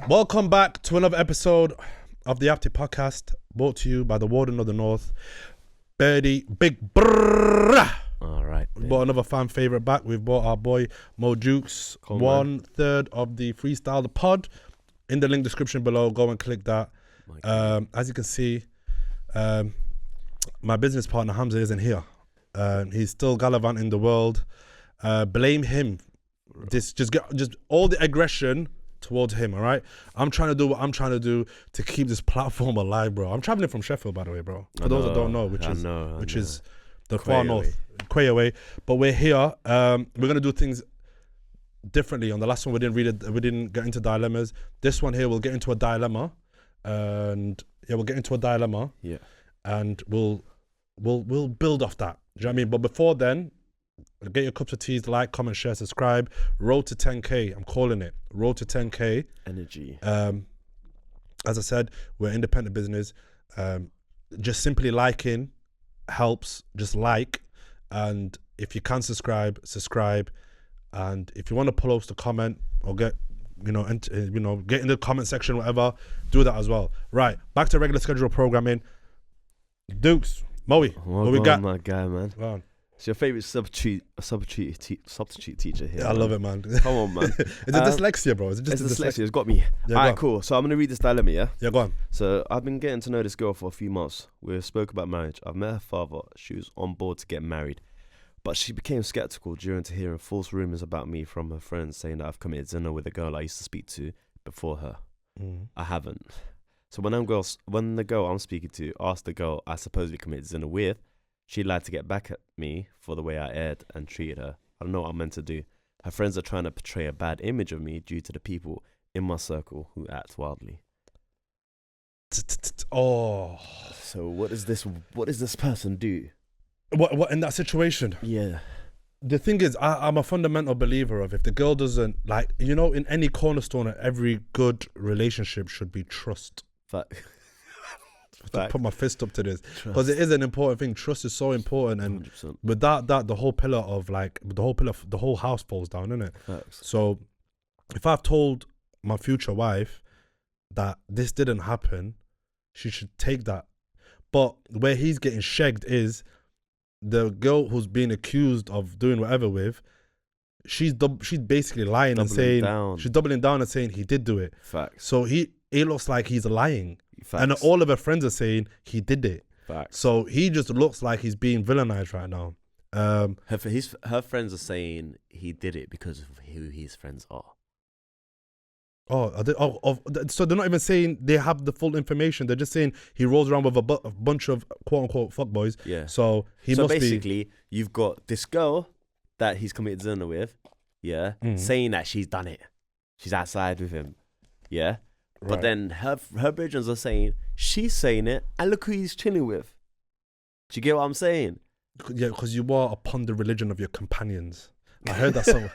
Welcome back to another episode of the Abti podcast, brought to you by the Warden of the North, Birdie Big Brrrr. All right. We brought another fan favourite back. We've brought our boy Mo Jukes, 1/3 of the Freestyle the Pod. In the link description below, go and click that. As you can see, my business partner Hamza isn't here. He's still gallivanting the world. Blame him. Just all the aggression towards him, all right? I'm trying to do what I'm trying to do to keep this platform alive, bro. I'm traveling from Sheffield, by the way, bro. For those that don't know, which is the far north, Quay away. But we're here. We're gonna do things differently. On the last one, we didn't get into dilemmas. This one here, we'll get into a dilemma, and we'll get into a dilemma. Yeah, and we'll build off that. Do you know what I mean? But before then, get your cups of tea, like, comment, share, subscribe. Road to 10K, I'm calling it. Road to 10K. Energy. As I said, we're independent business. Just simply liking helps. Just like. And if you can subscribe. And if you want to post a comment or get in the comment section, whatever, do that as well. Right, back to regular schedule programming. Dukes, Moe, what we got? My guy, man. Go on. It's your favorite substitute teacher here. Yeah, I love it, man. Come on, man. Is it dyslexia, bro? Is it just dyslexia? It's got me. Yeah, all right, cool. So I'm gonna read this dilemma, yeah? Yeah, go on. So I've been getting to know this girl for a few months. We spoke about marriage. I've met her father. She was on board to get married, but she became skeptical during to hearing false rumors about me from her friends saying that I've committed zina with a girl I used to speak to before her. I haven't. So when the girl I'm speaking to asked the girl I supposedly committed zina with, she lied to get back at me for the way I aired and treated her. I don't know what I'm meant to do. Her friends are trying to portray a bad image of me due to the people in my circle who act wildly. Oh. So what does this person do? What in that situation? Yeah. The thing is, I'm a fundamental believer of if the girl doesn't, like, in any cornerstone of every good relationship should be trust. Fact. To put my fist up to this, because it is an important thing. Trust is so important, and 100%. without that, the whole house falls down, innit? Facts. So if I've told my future wife that this didn't happen, she should take that. But where he's getting shagged is the girl who's being accused of doing whatever with, she's basically lying and saying she's doubling down and saying he did do it. Facts. So it looks like he's lying. Facts. And all of her friends are saying he did it. Facts. So he just looks like he's being villainized right now. Her friends are saying he did it because of who his friends are. So they're not even saying they have the full information. They're just saying he rolls around with a bunch of quote unquote fuckboys. Yeah. So basically, you've got this girl that he's committed zina with, yeah, saying that she's done it. She's outside with him, yeah. Right. But then her brethren are saying she's saying it, and look who he's chilling with. Do you get what I'm saying? Yeah, because you are upon the religion of your companions. I heard that somewhere.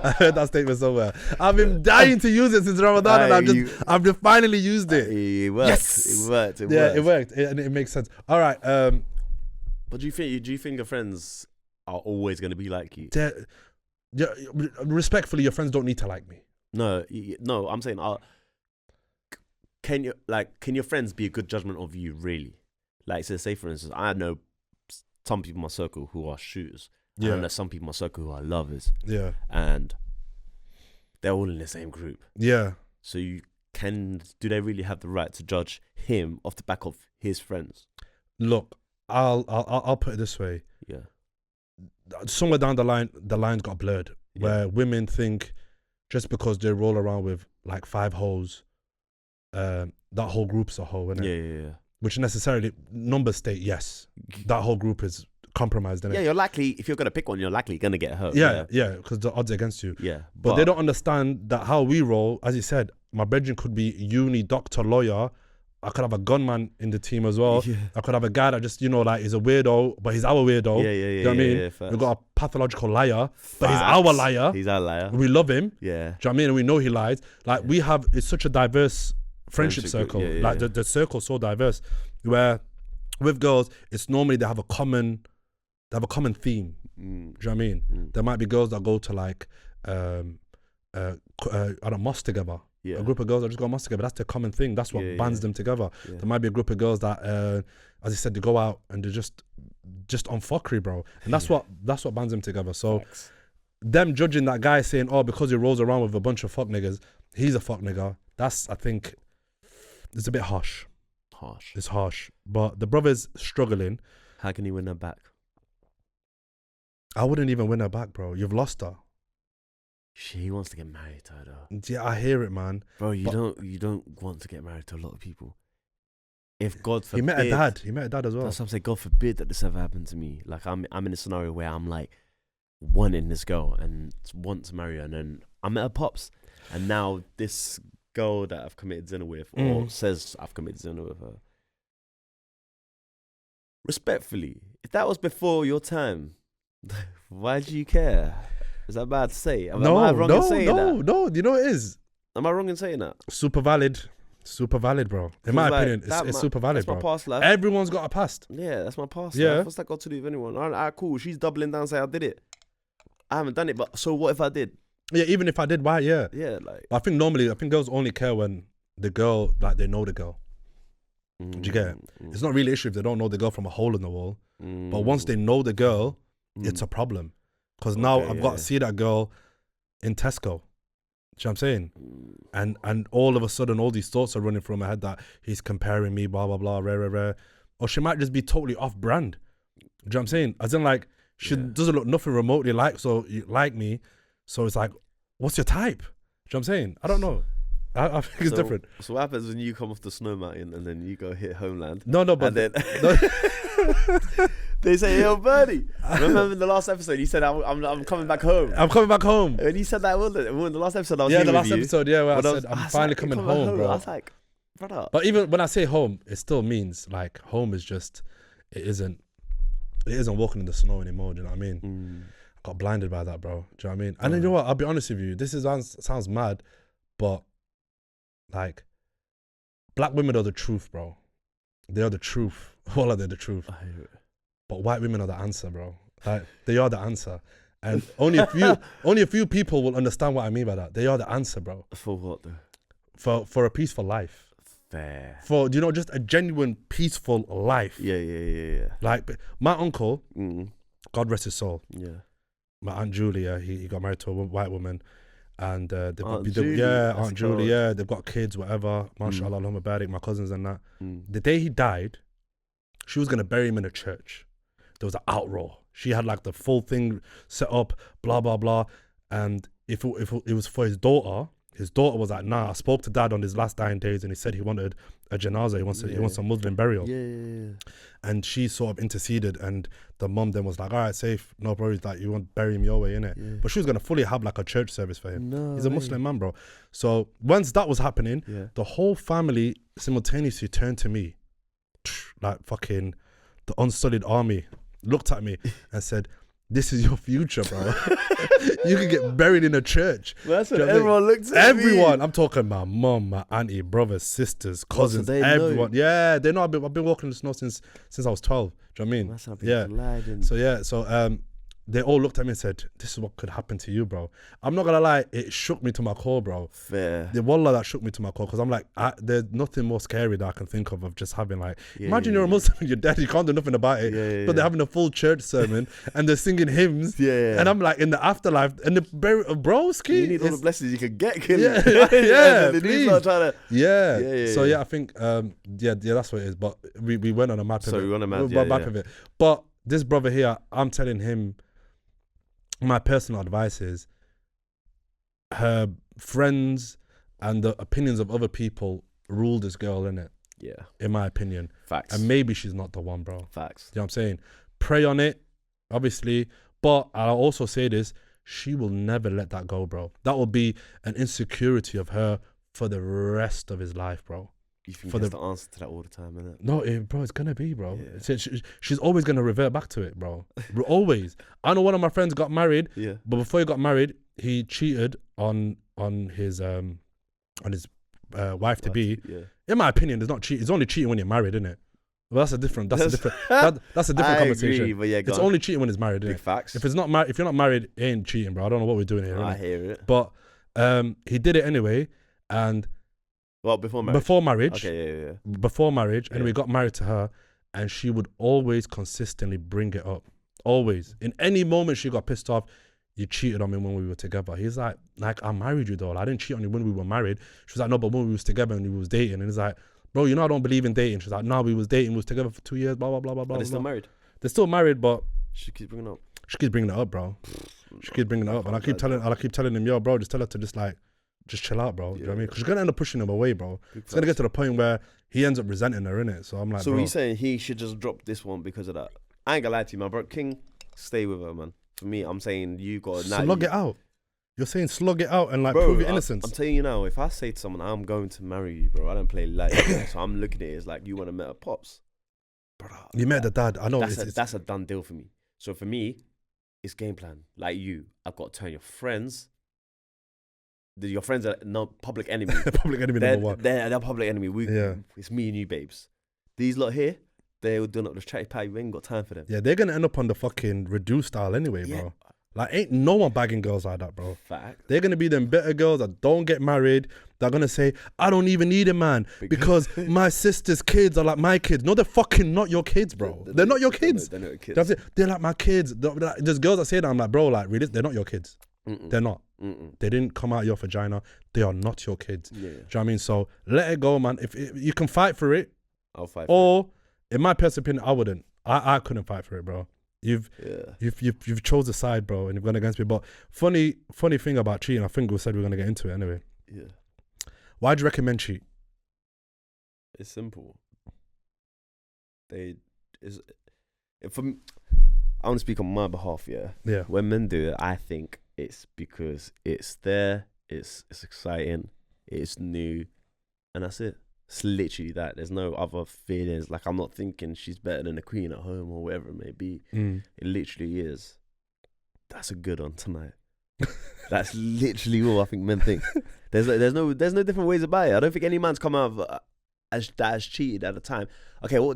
I heard that statement somewhere. I've been dying to use it since Ramadan, and I've just finally used it. It worked. Yes! It worked. It worked, and it makes sense. All right. But do you think your friends are always going to be like you? Yeah, respectfully, your friends don't need to like me. No. I'm saying, can your friends be a good judgment of you, really? Like, so say for instance, I know some people in my circle who are shooters. Yeah. And there's some people in my circle who are lovers. Yeah. And they're all in the same group. Yeah. So do they really have the right to judge him off the back of his friends? Look, I'll put it this way. Yeah. Somewhere down the lines got blurred, where women think just because they roll around with like 5 hoes, that whole group's a hoe, isn't it? Yeah. Which necessarily, numbers state, yes, that whole group is compromised, isn't it? Yeah, you're likely, if you're going to pick one, you're likely going to get hurt. Yeah, because the odds are against you. Yeah. But they don't understand that how we roll, as you said, my brethren could be uni, doctor, lawyer. I could have a gunman in the team as well. Yeah. I could have a guy that just, is a weirdo, but he's our weirdo. Yeah. You know what I mean? Yeah, we've got a pathological liar, but he's our liar. He's our liar. We love him. Yeah. Do you know what I mean? And we know he lies. Like, it's such a diverse friendship circle. Yeah, Like the circle's so diverse. Where with girls, it's normally they have a common theme. Do you know what I mean? There might be girls that go to like on a mosque together. Yeah. A group of girls that just go mosque together. That's their common thing. That's what bands them together. Yeah. There might be a group of girls that, as I said, they go out and they're just on fuckery, bro. And that's what bands them together. So them judging that guy saying, oh, because he rolls around with a bunch of fuck niggas, he's a fuck nigga. That's, I think, it's a bit harsh. It's harsh. But the brother's struggling. How can he win her back? I wouldn't even win her back, bro. You've lost her. He wants to get married to her though. Yeah, I hear it, man. Bro, you don't want to get married to a lot of people. If God forbid, he met a dad as well. That's what I'm saying. God forbid that this ever happened to me. Like I'm in a scenario where I'm like wanting this girl and want to marry her, and then I met her pops, and now this girl that I've committed dinner with, or says I've committed dinner with her. Respectfully, if that was before your time, why do you care? Is that bad to say? Am I wrong in saying that? No. You know what it is? Am I wrong in saying that? Super valid, bro. In my opinion, it's super valid, bro. That's my past life. Everyone's got a past. Yeah, that's my past life. What's that got to do with anyone? Alright, cool. She's doubling down, saying I did it. I haven't done it, but so what if I did? Yeah, even if I did, why? Yeah. Yeah, like. I think normally, girls only care when the girl, like, they know the girl. Do you get it? It's not really an issue if they don't know the girl from a hole in the wall. But once they know the girl, it's a problem. Because now I've got to see that girl in Tesco. Do you know what I'm saying? And all of a sudden, all these thoughts are running through my head that he's comparing me, blah, blah, blah, rare. Or she might just be totally off brand. Do you know what I'm saying? As in, like, she doesn't look nothing remotely like me. So it's like, what's your type? Do you know what I'm saying? I don't know. I think it's different. So what happens when you come off the snow mountain and then you go hit homeland? No, but then they say, yo, Bernie. Remember in the last episode, you said, I'm coming back home. I'm coming back home. When you said that, in the last episode I was where I said, I'm finally coming home, bro. I was like, brother. But even when I say home, it still means, like, home is just, it isn't walking in the snow anymore, do you know what I mean? I got blinded by that, bro. Do you know what I mean? And then, you know what, I'll be honest with you, sounds mad, but, like, black women are the truth, bro. They are the truth. All of them are the truth. I hear it. But white women are the answer, bro. Like, they are the answer. And only a few people will understand what I mean by that. They are the answer, bro. For what though? For a peaceful life. Fair. For, you know, just a genuine peaceful life. Yeah. Like, my uncle, God rest his soul. Yeah. My Aunt Julia, he got married to a white woman. And Aunt Julie, Julia, they've got kids, whatever. MashaAllah, Allahumma barik, my cousins and that. The day he died, she was going to bury him in a church. There was an outroar. She had like the full thing set up, blah, blah, blah. And if it was for his daughter was like, nah, I spoke to dad on his last dying days and he said he wanted a janazah. He wants a Muslim burial. Yeah. And she sort of interceded and the mum then was like, all right, safe, no worries, like you want to bury him your way, innit? Yeah. But she was going to fully have like a church service for him. No, he's a Muslim man, bro. So once that was happening, the whole family simultaneously turned to me, like fucking the unstudied army, looked at me and said, this is your future, bro. You can get buried in a church. Well, that's what everyone looked at. Everyone. I'm talking my mum, my auntie, brothers, sisters, cousins, everyone. Know. Yeah, they know I've been walking in the snow since I was 12. Do you know what I mean? So they all looked at me and said, this is what could happen to you, bro. I'm not gonna lie, it shook me to my core, bro. Fair. The wallah that shook me to my core, because I'm like, there's nothing more scary that I can think of just having like, imagine you're a Muslim and you're dead, you can't do nothing about it, but they're having a full church sermon and they're singing hymns, and I'm like in the afterlife and the broski. You need all the blessings you can get, kid. Yeah. So I think that's what it is. But we went on a mad pivot. So we went on a mad pivot. But this brother here, I'm telling him, my personal advice is her friends and the opinions of other people rule this girl, innit? Yeah. In my opinion. Facts. And maybe she's not the one, bro. Facts. You know what I'm saying? Pray on it, obviously. But I'll also say this, she will never let that go, bro. That will be an insecurity of her for the rest of his life, bro. You think that's the answer to that all the time, innit? No, bro, it's gonna be, bro. Yeah. She's always gonna revert back to it, bro. Always. I know one of my friends got married, but before he got married, he cheated on his wife to be. Yeah. In my opinion, it's not cheating. It's only cheating when you're married, isn't it? Well, that's a different conversation. I Agree, but yeah, go it's on. only cheating when it's married, isn't Big it? facts. If you're not married, it ain't cheating, bro. I don't know what we're doing here. I Innit? hear it. But he did it anyway, and Well, before marriage. Okay, yeah. Before marriage, and Yeah. we got married to her, and she would always consistently bring it up. Always. In any moment she got pissed off, you cheated on me when we were together. He's like, I married you though. I didn't cheat on you when we were married. She was like, no, but when we was together and we was dating. And he's like, bro, you know I don't believe in dating. She's like, no, we was dating. We was together for 2 years, blah, blah, blah, blah, blah. Are they still married? They're still married, but She keeps bringing it up. she keeps bringing it up, bro. She keeps bringing it up. And I keep telling him, yo, bro, just tell her to just chill out, bro. Do you know what I mean? Because she's going to end up pushing him away, bro. It's going to get to the point where he ends up resenting her, innit? So I'm like, so bro. he's saying he should just drop this one because of that. I ain't gonna lie to you, man, bro. King, stay with her, man. For me, I'm saying you got to slug it out. You're saying slug it out and like bro, prove your innocence. I'm telling you now, if I say to someone, I'm going to marry you, bro, I don't play light. So I'm looking at it as like, you want to meet her pops. Bro, you met the dad. I know. That's a done deal for me. So for me, it's game plan. Like you, I've got to turn your friends. Your friends are not public enemy. Public enemy number one. They're public enemy. It's me and you, babes. These lot here, they will do not just chatty patty. We ain't got time for them. Yeah, they're gonna end up on the fucking reduced style anyway, bro. Like, ain't no one bagging girls like that, bro. Fact. They're gonna be them better girls that don't get married. They're gonna say, I don't even need a man because my sister's kids are like my kids. No, they're fucking not your kids, bro. They're not your kids. They're not your kids. That's it. They're like my kids. There's girls that say that. I'm like, bro, like, really? They're not your kids. They're not. They didn't come out of your vagina. They are not your kids. Yeah. Do you know what I mean? So let it go, man. If you can fight for it, I'll fight. Or, in my personal opinion, I wouldn't. I couldn't fight for it, bro. You've chose a side, bro, and you've gone against me. But funny thing about cheating, I think we said we are gonna get into it anyway. Yeah. Why do you recommend cheat? It's simple. For me, I want to speak on my behalf. Yeah. Yeah. When men do it, I think it's because it's there, it's exciting, it's new, and that's it. It's literally that. There's no other feelings. Like, I'm not thinking she's better than the queen at home or whatever it may be. It literally is. That's a good one tonight. That's literally all I think men think. There's no different ways about it. I don't think any man's come out as cheated at the time. Okay, what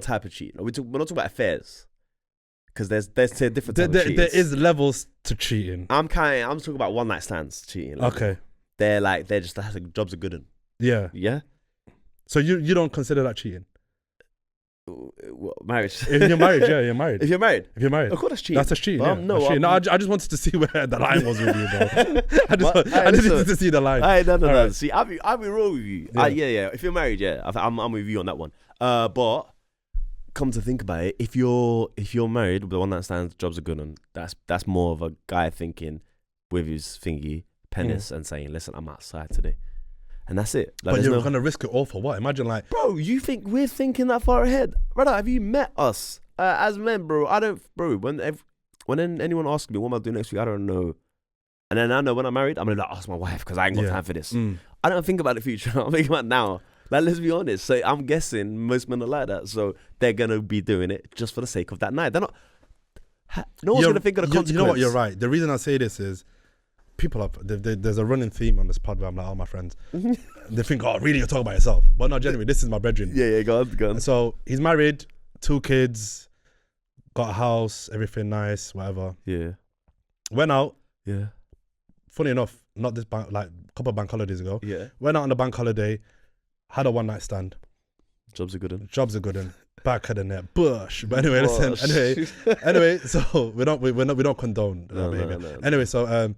type of cheating? We're not talking about affairs. Because there's different types of cheating. There is levels to cheating. I'm talking about one night stands cheating. Like, okay. They're just jobs are good one. Yeah. Yeah. So you don't consider that cheating? What, marriage? If you're married, yeah, you're married. If you're married, of course that's cheating. That's a cheating. Yeah. No, that's cheating. No, I just wanted to see where the line was with you, bro. I just wanted to see the line. No. Right. See, I'll be real with you. Yeah. Yeah. If you're married, yeah, I'm with you on that one. But come to think about it, if you're married, the one that stands, jobs are good, and that's more of a guy thinking with his thingy penis and saying, "Listen, I'm outside today." And that's it. Like, but you're gonna risk it all for what? Imagine, like, bro, you think we're thinking that far ahead, brother? Have you met us as men, bro? I don't, bro. When anyone asks me what am I doing next week, I don't know. And then I know when I'm married, I'm gonna like, ask my wife because I ain't got time for this. I don't think about the future. I'm thinking about now. Like, let's be honest. So I'm guessing most men are like that. So they're gonna be doing it just for the sake of that night. They're not. No one's gonna think of the consequence. You know what? You're right. The reason I say this is, people there's a running theme on this pod where I'm like, all my friends, they think, oh, really, you're talking about yourself. But no, genuinely, this is my brethren. Yeah, go on. So he's married, 2 kids, got a house, everything nice, whatever. Yeah. Went out. Yeah. Funny enough, not this bank, like a couple of bank holidays ago. Yeah. Went out on a bank holiday, had a one night stand. Jobs are good one. Back of the net, bush. But anyway, listen. Anyway, so we don't condone that behavior. No. Anyway, so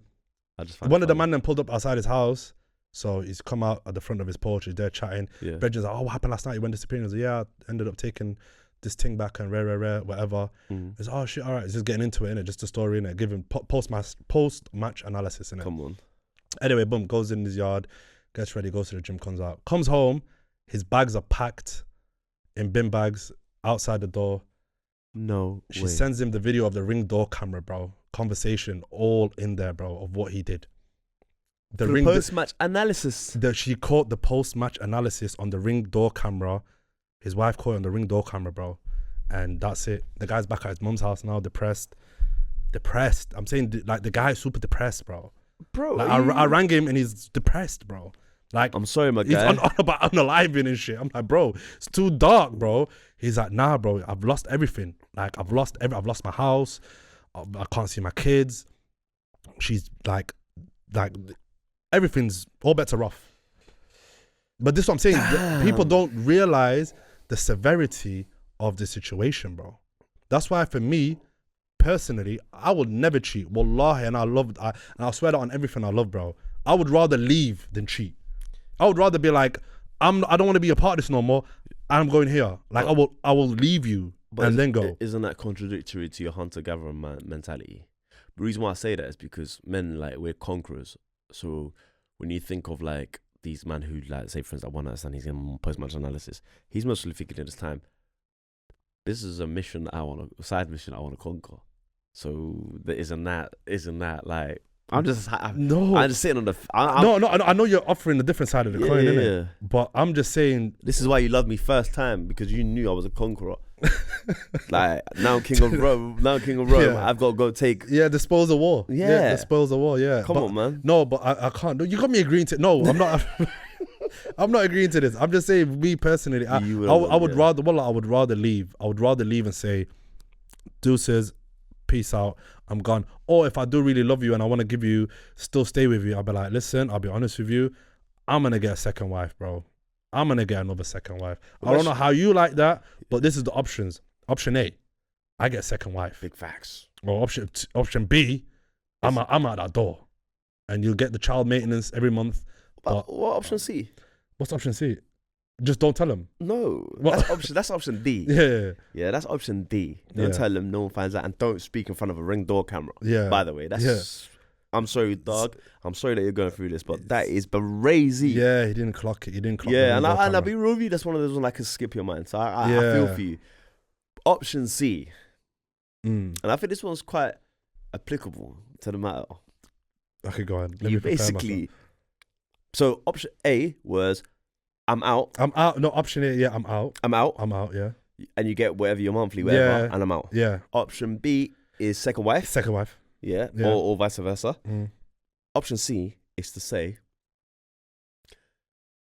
one of the man then pulled up outside his house, so he's come out at the front of his porch. He's there chatting. Yeah. Brendan's like, "Oh, what happened last night? You went disappearing." He's like, "Yeah, I ended up taking this thing back and rare, whatever." He's like, "Oh shit, all right." He's just getting into it, innit? Just a story, innit? Giving post match analysis, innit? Come on. Anyway, boom, goes in his yard, gets ready, goes to the gym, comes out, comes home. His bags are packed in bin bags outside the door. No She way. sends him the video of the Ring door camera, bro. Conversation all in there, bro, of what he did. The post-match analysis. She caught the post-match analysis on the Ring door camera. His wife caught it on the Ring door camera, bro. And that's it. The guy's back at his mum's house now, depressed. I'm saying, like, the guy's super depressed, bro. Bro, like, I rang him and he's depressed, bro. Like, I'm sorry, my he's guy. on about unaliving and shit. I'm like, bro, it's too dark, bro. He's like, nah, bro, I've lost everything. Like, I've lost my house. I can't see my kids. She's like everything's, all bets are off. But this is what I'm saying. People don't realize the severity of the situation, bro. That's why for me, personally, I would never cheat. Wallahi, and I'll swear that on everything I love, bro. I would rather leave than cheat. I would rather be like, I don't want to be a part of this no more. I'm going here. Like, I will leave you and then go. Isn't that contradictory to your hunter-gatherer mentality? The reason why I say that is because men, like, we're conquerors. So when you think of like these men who, like, say for instance, one night stand, he's in post-match analysis. He's mostly thinking at this time, this is a mission a side mission I want to conquer. So isn't that like, I'm just sitting on the. I know you're offering the different side of the coin, innit? But I'm just saying, this is why you loved me first time, because you knew I was a conqueror. Like, now King of Rome. Yeah. I've got to go take. Yeah, the spoils of war. Yeah, the spoils of war. Yeah, come on, man. No, but I can't. You got me agreeing to. No, I'm not. I'm not agreeing to this. I'm just saying, me personally, I would rather. Well, I would rather leave. I would rather leave and say, deuces, peace out, I'm gone. Or if I do really love you and I want to still stay with you, I'll be like, listen, I'll be honest with you, I'm gonna get a second wife, bro. I'm gonna get another second wife. I don't know how you like that, but this is the options. Option A, I get a second wife. Big facts. Or option B, I'm out that door, and you'll get the child maintenance every month. But what option C? What's option C? Just don't tell them. No, that's option D. Yeah, that's option D. Don't tell them, no one finds out, and don't speak in front of a Ring door camera. Yeah. By the way, that's. I'm sorry, dog. I'm sorry that you're going through this, but that is crazy. Yeah, he didn't clock it. Yeah, and I'll be real with you. That's one of those ones I can skip your mind. So I feel for you. Option C, and I think this one's quite applicable to the matter. Okay, go ahead. You basically. So option A was, I'm out. No, option A, yeah, I'm out. I'm out, yeah. And you get whatever your monthly, whatever, and I'm out. Yeah. Option B is second wife. Yeah. Or vice versa. Option C is to say,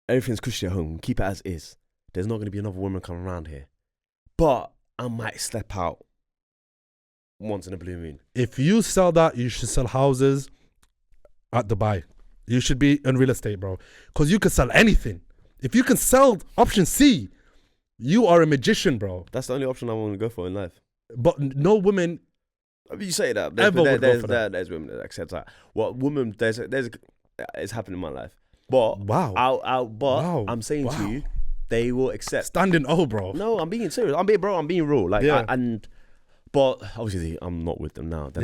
everything's cushy at home, keep it as is. There's not going to be another woman coming around here. But I might step out once in a blue moon. If you sell that, you should sell houses at Dubai. You should be in real estate, bro. Because you can sell anything. If you can sell option C, you are a magician, bro. That's the only option I want to go for in life. But no women. I mean, you say that. There's women that accept that. What women? It's happened in my life. But wow. I'm saying to you, they will accept. Standing bro. No, I'm being serious. I'm being real. Like, yeah. But obviously, I'm not with them now. They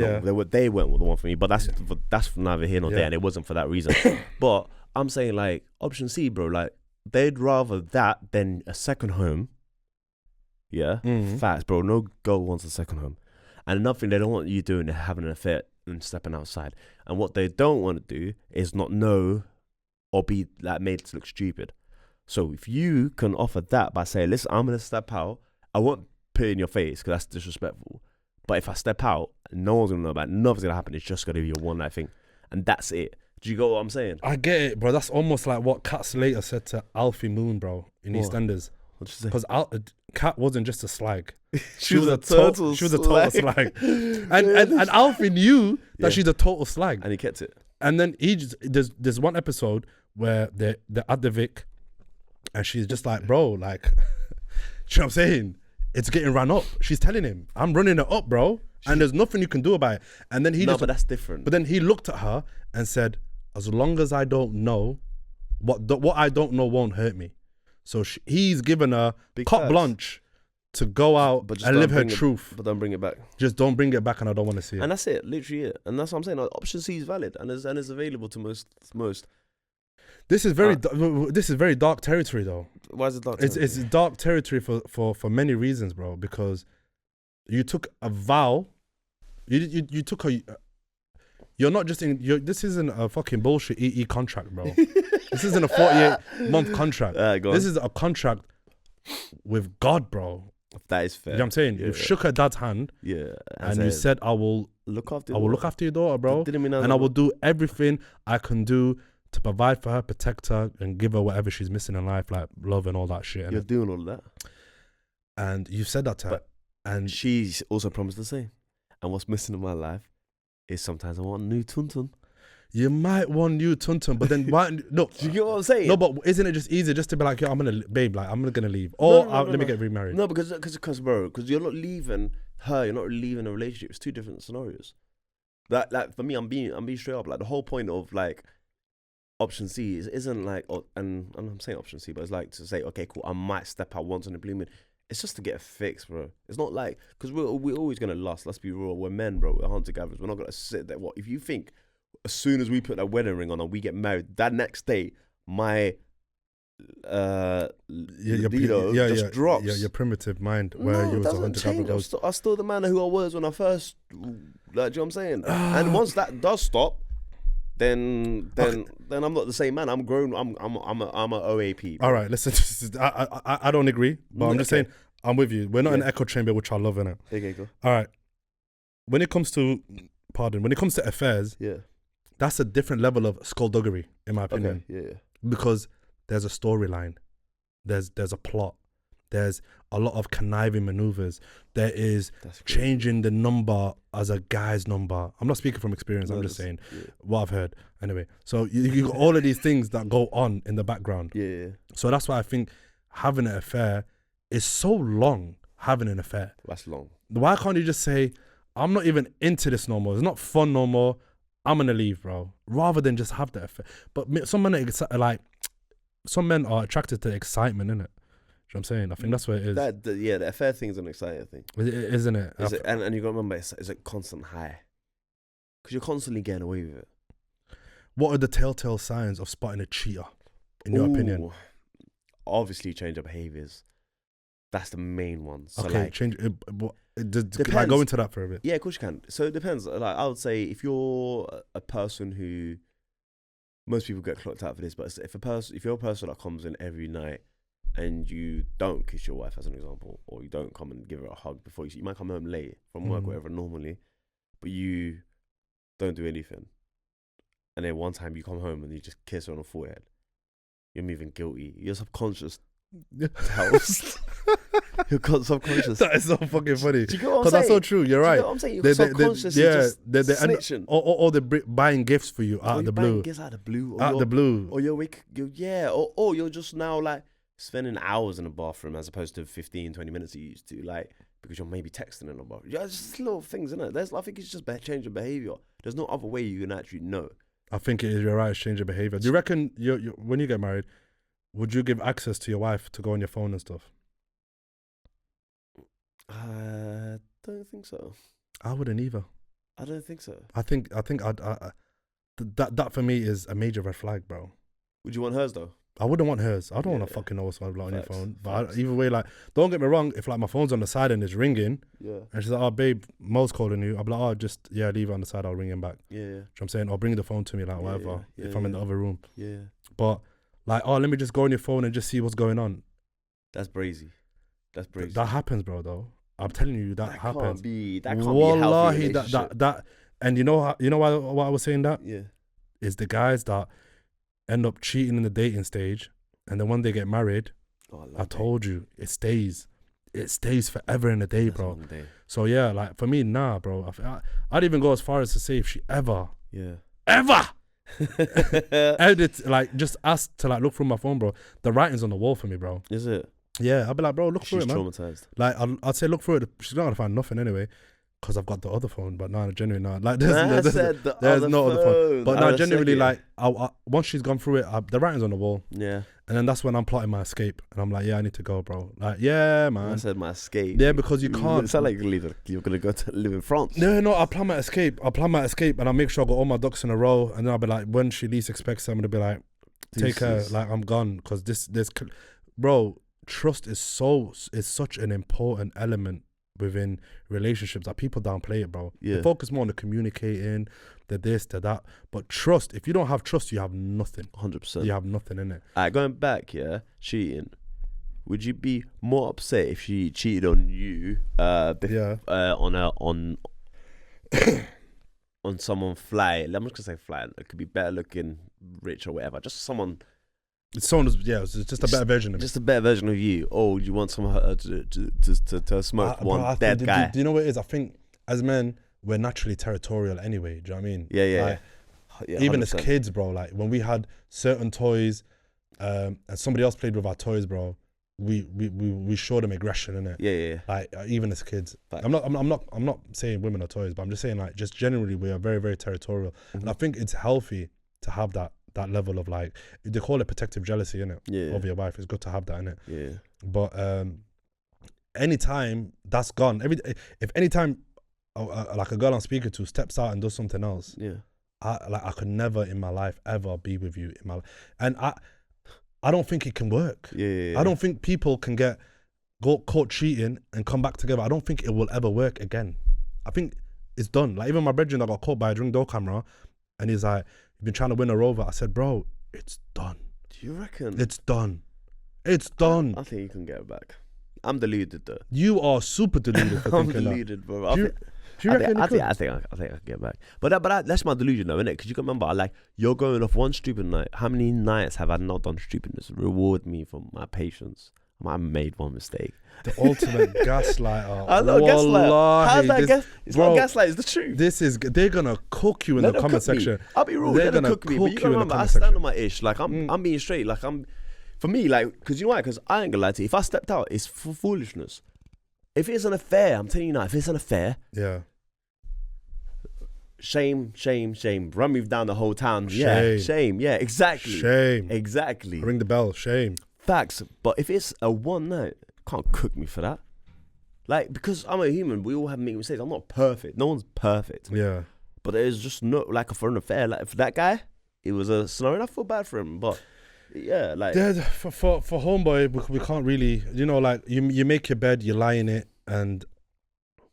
weren't the one for me. But that's neither here nor there, and it wasn't for that reason. But I'm saying, like, option C, bro. Like, they'd rather that than a second home. Yeah, facts, bro. No girl wants a second home, and another thing they don't want you doing is having an affair and stepping outside. And what they don't want to do is not know or be like made to look stupid. So if you can offer that by saying, listen, I'm gonna step out. I won't put it in your face because that's disrespectful. But if I step out, no one's gonna know about it. Nothing's gonna happen. It's just gonna be a one night thing, and that's it. Do you get what I'm saying? I get it, bro. That's almost like what Kat Slater said to Alfie Moon, bro, in EastEnders. Because Kat wasn't just a slag. She was a total slag. And Alfie knew that she's a total slag. And he kept it. And then there's one episode where they're at the Vic, and she's just like, bro, like, you know what I'm saying? It's getting run up. She's telling him, I'm running it up, bro. And there's nothing you can do about it. And then but that's different. But then he looked at her and said, as long as I don't know, what I don't know won't hurt me. So he's given her carte blanche to go out and live her truth. But don't bring it back. Just don't bring it back, and I don't want to see it. And that's it, literally it. And that's what I'm saying. Option C is valid and is available to most. This is very dark territory, though. Why is it dark territory? It's dark territory for many reasons, bro. Because you took a vow. You took a. You're not just in. This isn't a fucking bullshit EE contract, bro. This isn't a 48-month contract. This is a contract with God, bro. That is fair. You know what I'm saying? Yeah. You shook her dad's hand. Yeah. And you said, I will look after your daughter, bro. Didn't mean and I will do everything I can do to provide for her, protect her, and give her whatever she's missing in life, like love and all that shit. You're innit? doing all of that. And you've said that to her. But And she's also promised the same. And what's missing in my life is sometimes I want a new tuntun. you might want new tuntun, but then why? No, Do you get what I'm saying? no, but isn't it just easier just to be like, yo, I'm gonna, babe, like I'm gonna leave, or No, let me get remarried? No, because bro, because you're not leaving her, you're not leaving a relationship. It's two different scenarios. Like for me, I'm being straight up. Like the whole point of like option C isn't like, and I'm saying option C, but it's like to say, okay, cool, I might step out once in a blue moon. It's just to get a fix, bro. It's not like, because we're always gonna lust. Let's be real. We're men, bro. We're hunter gatherers. We're not gonna sit there. What if you think as soon as we put that wedding ring on and we get married, that next day my libido just drops. Your primitive mind, where you it was a doesn't hunter change. gatherer goes. I'm still the man who I was when I first, like, do you know what I'm saying? And once that does stop, then I'm not the same man. I'm grown. I'm a OAP. Bro. All right, listen. I don't agree, but I'm just saying I'm with you. We're not in an echo chamber, which I love, innit? Okay, go. All right. When it comes to affairs, Yeah. that's a different level of skullduggery, in my opinion. Okay. Yeah. Because there's a storyline, there's a plot, there's a lot of conniving maneuvers. There is changing the number as a guy's number. I'm not speaking from experience. I'm just saying what I've heard. Anyway, so you got all of these things that go on in the background. Yeah. So that's why I think having an affair is so long. Having an affair. That's long. Why can't you just say, I'm not even into this no more. It's not fun no more. I'm gonna leave, bro. Rather than just have the affair. But some men are attracted to excitement, innit? You know what I'm saying? I think that's what it is. The affair thing is an exciting thing. Isn't it? And you got to remember, it's a constant high. Because you're constantly getting away with it. What are the telltale signs of spotting a cheater, in your opinion? Obviously, change of behaviours. That's the main one. So okay, like, change. Can I go into that for a bit? Yeah, of course you can. So it depends. Like I would say, if you're a person who, most people get clocked out for this, but if you're a person that comes in every night and you don't kiss your wife, as an example, or you don't come and give her a hug before you might come home late from work, whatever, normally, but you don't do anything, and then one time you come home and you just kiss her on the forehead, you're moving guilty. Your subconscious tells. Your subconscious. That is so fucking funny. Do you get what I'm saying? Because that's so true. You're right. Do you know what I'm saying? Your subconscious is just snitching. Or they're buying gifts for you out of the blue. Gifts out of the blue. Out of the blue. Or or you're just now like spending hours in the bathroom as opposed to 15, 20 minutes you used to, like, because you're maybe texting in the bathroom. Yeah, just little things, innit? I think it's just change of behaviour. There's no other way you can actually know. I think it is. You're right. It's change of behaviour. Do you reckon when you get married, would you give access to your wife to go on your phone and stuff? I don't think so. I wouldn't either. I don't think so. I think that for me is a major red flag, bro. Would you want hers though? I wouldn't want hers. I don't want to fucking know what's on your phone. But either way, like, don't get me wrong. If like my phone's on the side and it's ringing, and she's like, "Oh, babe, Mo's calling you," I'll be like, "Oh, just leave it on the side. I'll ring him back." Yeah. You know what I'm saying? Or bring the phone to me, like whatever. If I'm in the other room. Yeah. But like, oh, let me just go on your phone and just see what's going on. That's brazy. That's brazy. That happens, bro. Though I'm telling you, that happens. That can't be a healthy relationship. that. And you know why I was saying that? Yeah. Is the guys that end up cheating in the dating stage, and then when they get married, I told you, it stays forever in a day, bro. So yeah, like for me, nah, bro. I'd even go as far as to say if she ever edit, like, just asked to like look through my phone, bro, the writing's on the wall for me, bro. Is it? Yeah, I'll be like, bro, look through it, man. She's traumatized. Like, I'd say look through it. She's not gonna find nothing anyway, because I've got the other phone. But no, genuinely not. Like, there's no other phone. But no, genuinely, like, once she's gone through it, the writing's on the wall. Yeah. And then that's when I'm plotting my escape, and I'm like, yeah, I need to go, bro. Like, yeah, man. I said my escape. Yeah, because you can't. It sounds like you're gonna go to live in France. No, I plan my escape, and I make sure I got all my ducks in a row, and then I'll be like, when she least expects it, I'm gonna be like, take her, like, I'm gone, because this, bro. Trust is such an important element within relationships that people downplay it, bro. Yeah. They focus more on the communicating, the this, the that. But trust, if you don't have trust, you have nothing. 100%. You have nothing in it. Alright, going back, cheating. Would you be more upset if she cheated on you? On on someone fly. I'm just gonna say fly. It could be better looking, rich or whatever. Just someone. It's someone. Yeah, it's just a better version of it. Just a better version of you. Oh, you want someone to smoke one bro, dead guy. Do you know what it is? I think as men, we're naturally territorial anyway. Do you know what I mean? Yeah. Like, Yeah, even 100%. as kids, bro, like when we had certain toys, and somebody else played with our toys, bro, we showed them aggression in it. Yeah. Like even as kids, Facts. I'm not saying women are toys, but I'm just saying like just generally we are very, very territorial, and I think it's healthy to have that level of like, they call it protective jealousy, innit? Yeah. Over your wife. It's good to have that, innit? Yeah. But anytime that's gone, if anytime like a girl I'm speaking to steps out and does something else, Yeah. I could never in my life ever be with you in my life. And I don't think it can work. Yeah. I don't think people can get caught cheating and come back together. I don't think it will ever work again. I think it's done. Like even my brethren that got caught by a ring door camera, and he's like, "You've been trying to win her over." I said, "Bro, it's done. Do you reckon? It's done. It's done." I think you can get it back. I'm deluded though. You are super deluded for I'm thinking that. deluded, bro. Do you reckon you could? I think I can get back. But that's my delusion though, innit? Because you can remember, like, you're going off one stupid night. How many nights have I not done stupidness? Reward me for my patience. I made one mistake. The ultimate gaslighter. I know, gaslighter. How's that gas? It's bro, not gaslight, it's the truth. They're gonna cook you in Let the them comment cook me. section. I'll be real, They're let them gonna cook me. But you cook gotta you in the remember, I comment stand section. on my ish. Like, I'm being straight. Like, for me, like, because you know why? Because I ain't gonna lie to you. If I stepped out, it's for foolishness. If it's an affair, I'm telling you now, if it's an affair, Yeah. shame. Run me down the whole town. Yeah, shame. Yeah, exactly. Shame. Exactly. Ring the bell. Shame. Facts. But if it's a one night, can't cook me for that. Like, because I'm a human, we all have make mistakes. I'm not perfect. No one's perfect. Yeah. But there's just no, like, for an affair, like, for that guy, it was a scenario, and I feel bad for him. But yeah, like, Yeah, for homeboy, we can't really, you know, like you make your bed, you lie in it, and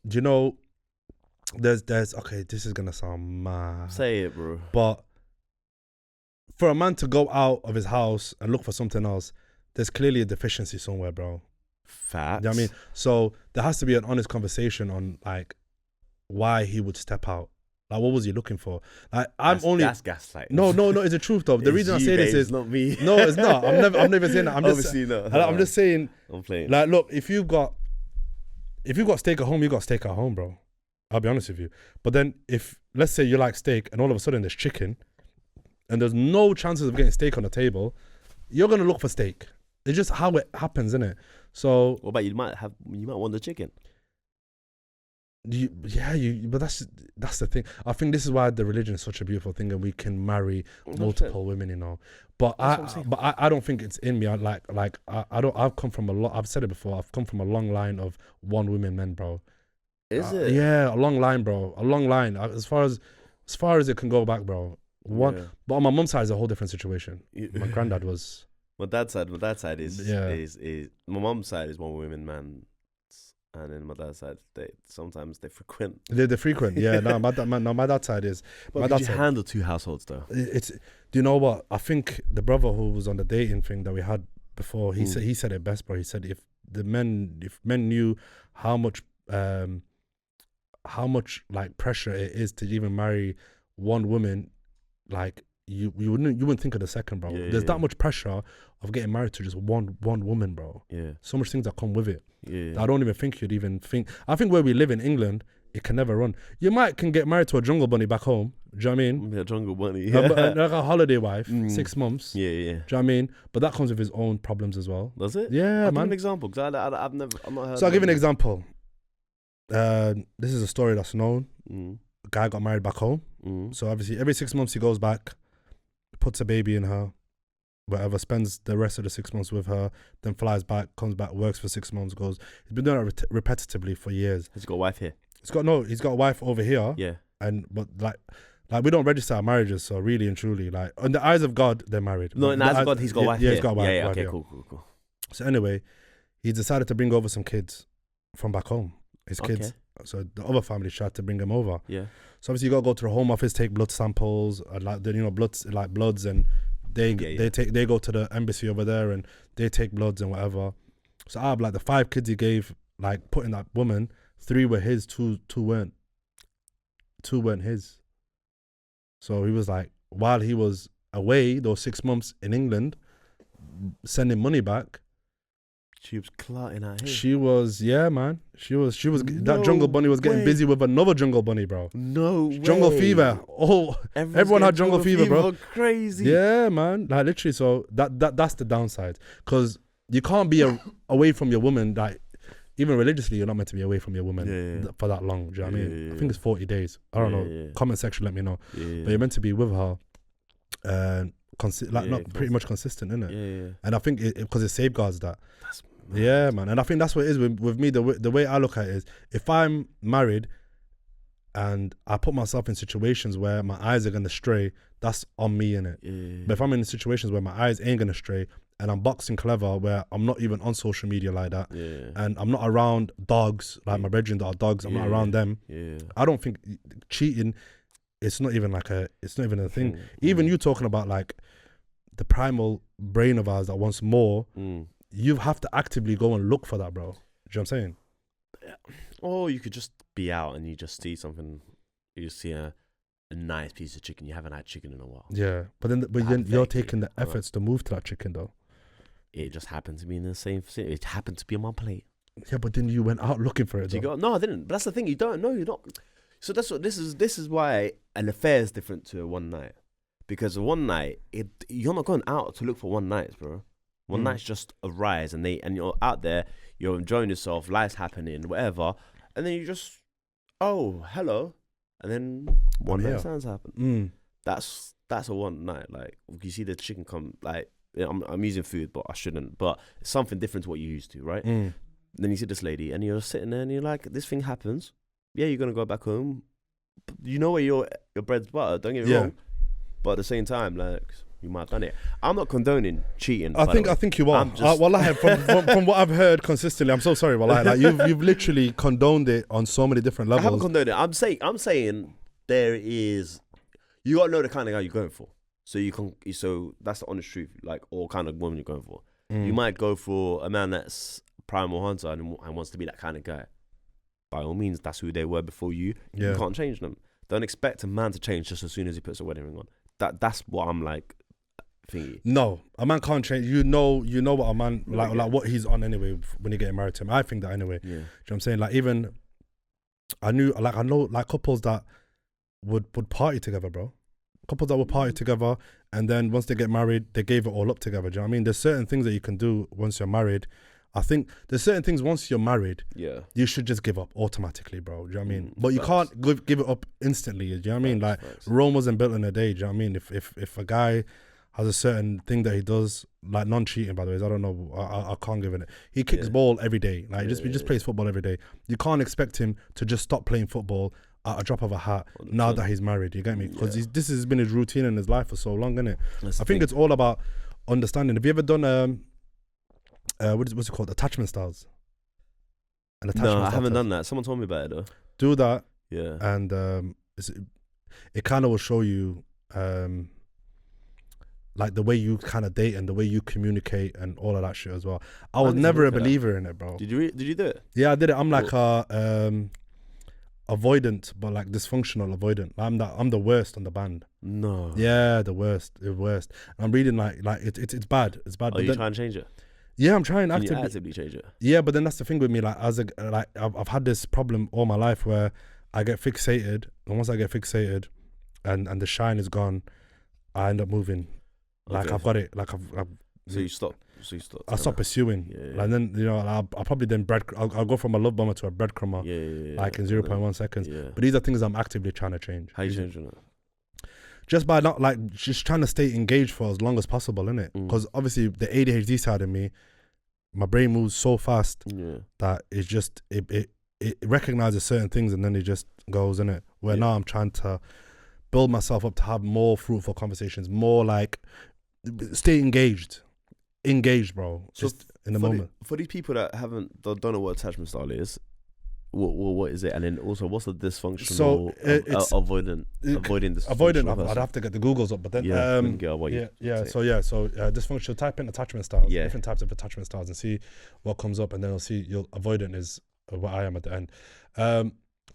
you know, there's okay, this is gonna sound mad, say it, bro. but for a man to go out of his house and look for something else, there's clearly a deficiency somewhere, bro. Facts. You know what I mean? So there has to be an honest conversation on like why he would step out. Like, what was he looking for? Like, That's gaslight. No, it's the truth though. The reason I say this is not me. No, it's not. I'm never saying that. Obviously not. I'm just saying. I'm playing. Like, look, if you've got steak at home, you got steak at home, bro. I'll be honest with you. But then, if let's say you like steak, and all of a sudden there's chicken, and there's no chances of getting steak on the table, you're gonna look for steak. It's just how it happens, isn't it? So, what about you might want the chicken. But that's the thing. I think this is why the religion is such a beautiful thing, and we can marry multiple women, you know. But I don't think it's in me. I've come from a lot. I've said it before. I've come from a long line of one women men, bro. Is it? Yeah, a long line, bro. A long line. As far as it can go back, bro. Yeah. But on my mum's side is a whole different situation. My granddad was. My dad's side is my mum's side is one women man, and then my dad's side sometimes they frequent. They're frequent, yeah. No, my dad's side is. But could you handle two households though? Do you know what? I think the brother who was on the dating thing that we had before, he said it best, bro. He said if men knew how much like pressure it is to even marry one woman, like you wouldn't think of the second, bro. There's that much pressure of getting married to just one woman, bro. Yeah. So much things that come with it. Yeah. I don't even think you'd even think. I think where we live in England, it can never run. You can get married to a jungle bunny back home. Do you know what I mean? Yeah, jungle bunny. Yeah. Like a holiday wife, 6 months. Yeah. Do you know what I mean? But that comes with his own problems as well. Does it? Yeah, man. Give man. an example, because I'm not heard. So I'll give you an example. This is a story that's known. A guy got married back home. So obviously every 6 months he goes back, puts a baby in her, whatever, spends the rest of the 6 months with her, then flies back, comes back, works for 6 months, goes. He's been doing it repetitively for years. Has he got a wife here? He's got a wife over here. Yeah. But we don't register our marriages, so really and truly, like, in the eyes of God, they're married. No, in the eyes of God, he's got a wife here. Yeah, he's got a wife. Yeah, wife okay, here. cool. So anyway, he decided to bring over some kids from back home. His kids. Okay. So the other family tried to bring them over. Yeah. So obviously you gotta go to the home office, take blood samples, bloods, and they go to the embassy over there and they take bloods and whatever. So out of like the 5 kids he gave, like putting that woman, 3 were his, two weren't his. So he was like, while he was away those 6 months in England, sending money back. She was clotting out here. She was, yeah, man. She was. That No jungle bunny was getting way. busy with another jungle bunny, bro. No Jungle way. fever. Oh, everyone had jungle fever, bro. Crazy. Yeah, man. Like literally. So that's the downside, because you can't be away from your woman. Like even religiously, you're not meant to be away from your woman for that long. Do you know what I mean? I think it's 40 days. I don't know. Yeah. Comment section, let me know. Yeah. But you're meant to be with her, pretty much consistent, innit? Yeah. And I think because it safeguards that. That's Yeah, man. And I think that's what it is with me. The way I look at it is, if I'm married and I put myself in situations where my eyes are going to stray, that's on me, innit? Yeah. But if I'm in situations where my eyes ain't going to stray and I'm boxing clever, where I'm not even on social media like that, and I'm not around dogs, like my brethren that are dogs, I'm not around them. Yeah. I don't think cheating, it's not even a thing. Even you talking about like the primal brain of ours that wants more, you have to actively go and look for that, bro. Do you know what I'm saying? Or you could just be out and you just see something. You see a nice piece of chicken. You haven't had chicken in a while. Yeah, but then you're taking the efforts to move to that chicken, though. It just happened to be in the same city. It happened to be on my plate. Yeah, but then you went out looking for it. No, I didn't. But that's the thing. You don't know. You're not. So that's what this is why an affair is different to a one night, because a one night you're not going out to look for one nights, bro. One night's just a rise, and you're out there, you're enjoying yourself, life's happening, whatever, and then you just, oh, hello, and then one night stands happen. That's a one night. Like you see the chicken come, like I'm using food, but I shouldn't. But it's something different to what you used to, right? Then you see this lady, and you're sitting there, and you're like, this thing happens. Yeah, you're gonna go back home. You know where your bread's buttered. Don't get me wrong. But at the same time, like, you might have done it. I'm not condoning cheating. I think you are. Wallahi, from what I've heard consistently, I'm so sorry, Wallahi. Like you've literally condoned it on so many different levels. I haven't condoned it. I'm saying there is. You gotta know the kind of guy you're going for. So that's the honest truth. Like, or kind of woman you're going for. You might go for a man that's primal hunter and wants to be that kind of guy. By all means, that's who they were before you. You can't change them. Don't expect a man to change just as soon as he puts a wedding ring on. That's what I'm like. Thingy. No, a man can't change. You know what a man like what he's on anyway when you're getting married to him. I think that anyway. Yeah. Do you know what I'm saying? Like even I know like couples that would party together, bro. Couples that would party together, and then once they get married, they gave it all up together. Do you know what I mean? There's certain things that you can do once you're married. I think there's certain things once you're married, you should just give up automatically, bro. Do you know what I mean? But you can't give it up instantly. Do you know what I mean? Like Rome wasn't built in a day. Do you know what I mean? If a guy has a certain thing that he does, like non-cheating, by the way, I don't know, I can't give it. He kicks ball every day. Like he just plays football every day. You can't expect him to just stop playing football at a drop of a hat 100%. Now that he's married. You get me? Because this has been his routine in his life for so long, isn't it? I think it's all about understanding. Have you ever done what's it called? Attachment styles. No, I haven't done that. Someone told me about it though. Do that. Yeah. And it kind of will show you like the way you kind of date and the way you communicate and all of that shit as well. I was never a believer in it, bro. Did you do it? Yeah, I did it. I'm like avoidant, but like dysfunctional avoidant. I'm the worst on the band. No. Yeah, the worst. I'm reading like it's bad. It's bad. Are you trying to change it? Yeah, I'm trying Can you actively change it? Yeah, but then that's the thing with me. Like I've had this problem all my life where I get fixated, and once I get fixated, and the shine is gone, I end up moving. Like I've got it. Like I've So you stop. I stop pursuing. Yeah. And then I'll probably then I'll go from a love bomber to a breadcrumber. Yeah. Like in 0.1 seconds. Yeah. But these are things I'm actively trying to change. How you changing it? Just by not just trying to stay engaged for as long as possible, innit? Because obviously the ADHD side of me, my brain moves so fast that it's just it recognizes certain things and then it just goes, innit? Where now I'm trying to build myself up to have more fruitful conversations, more like stay engaged, bro. So just in the moment. For these people that don't know what attachment style is, what is it? And then also, what's the dysfunctional? So avoiding this. I'd have to get the Googles up, but then dysfunctional. Type in attachment styles, different types of attachment styles, and see what comes up, and then you'll see avoidant is what I am at the end.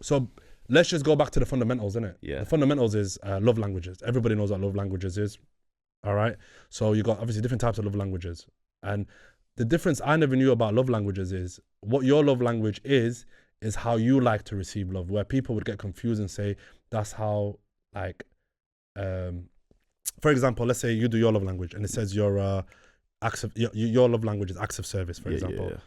So let's just go back to the fundamentals, innit? Yeah. The fundamentals is love languages. Everybody knows what love languages is. All right. So you got obviously different types of love languages. And the difference I never knew about love languages is what your love language is how you like to receive love, where people would get confused and say that's how, like, for example, let's say you do your love language and it says your acts of your love language is acts of service, for example. Yeah.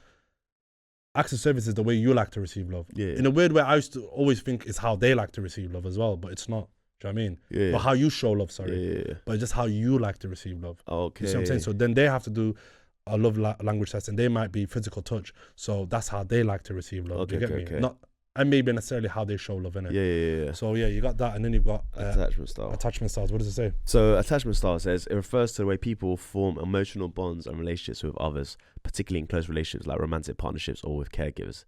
Acts of service is the way you like to receive love. Yeah. In a weird way, I used to always think it's how they like to receive love as well, but it's not. Do you know what I mean? Yeah. But how you show love, sorry. Yeah. But it's just how you like to receive love. Okay. You see what I'm saying? So then they have to do a love language test, and they might be physical touch. So that's how they like to receive love. Okay, Do you get okay, me? okay. Not, and maybe necessarily how they show love, innit? Yeah. So yeah, you got that, and then you've got Attachment style. attachment styles. What does it say? So attachment style says it refers to the way people form emotional bonds and relationships with others, particularly in close relationships like romantic partnerships or with caregivers.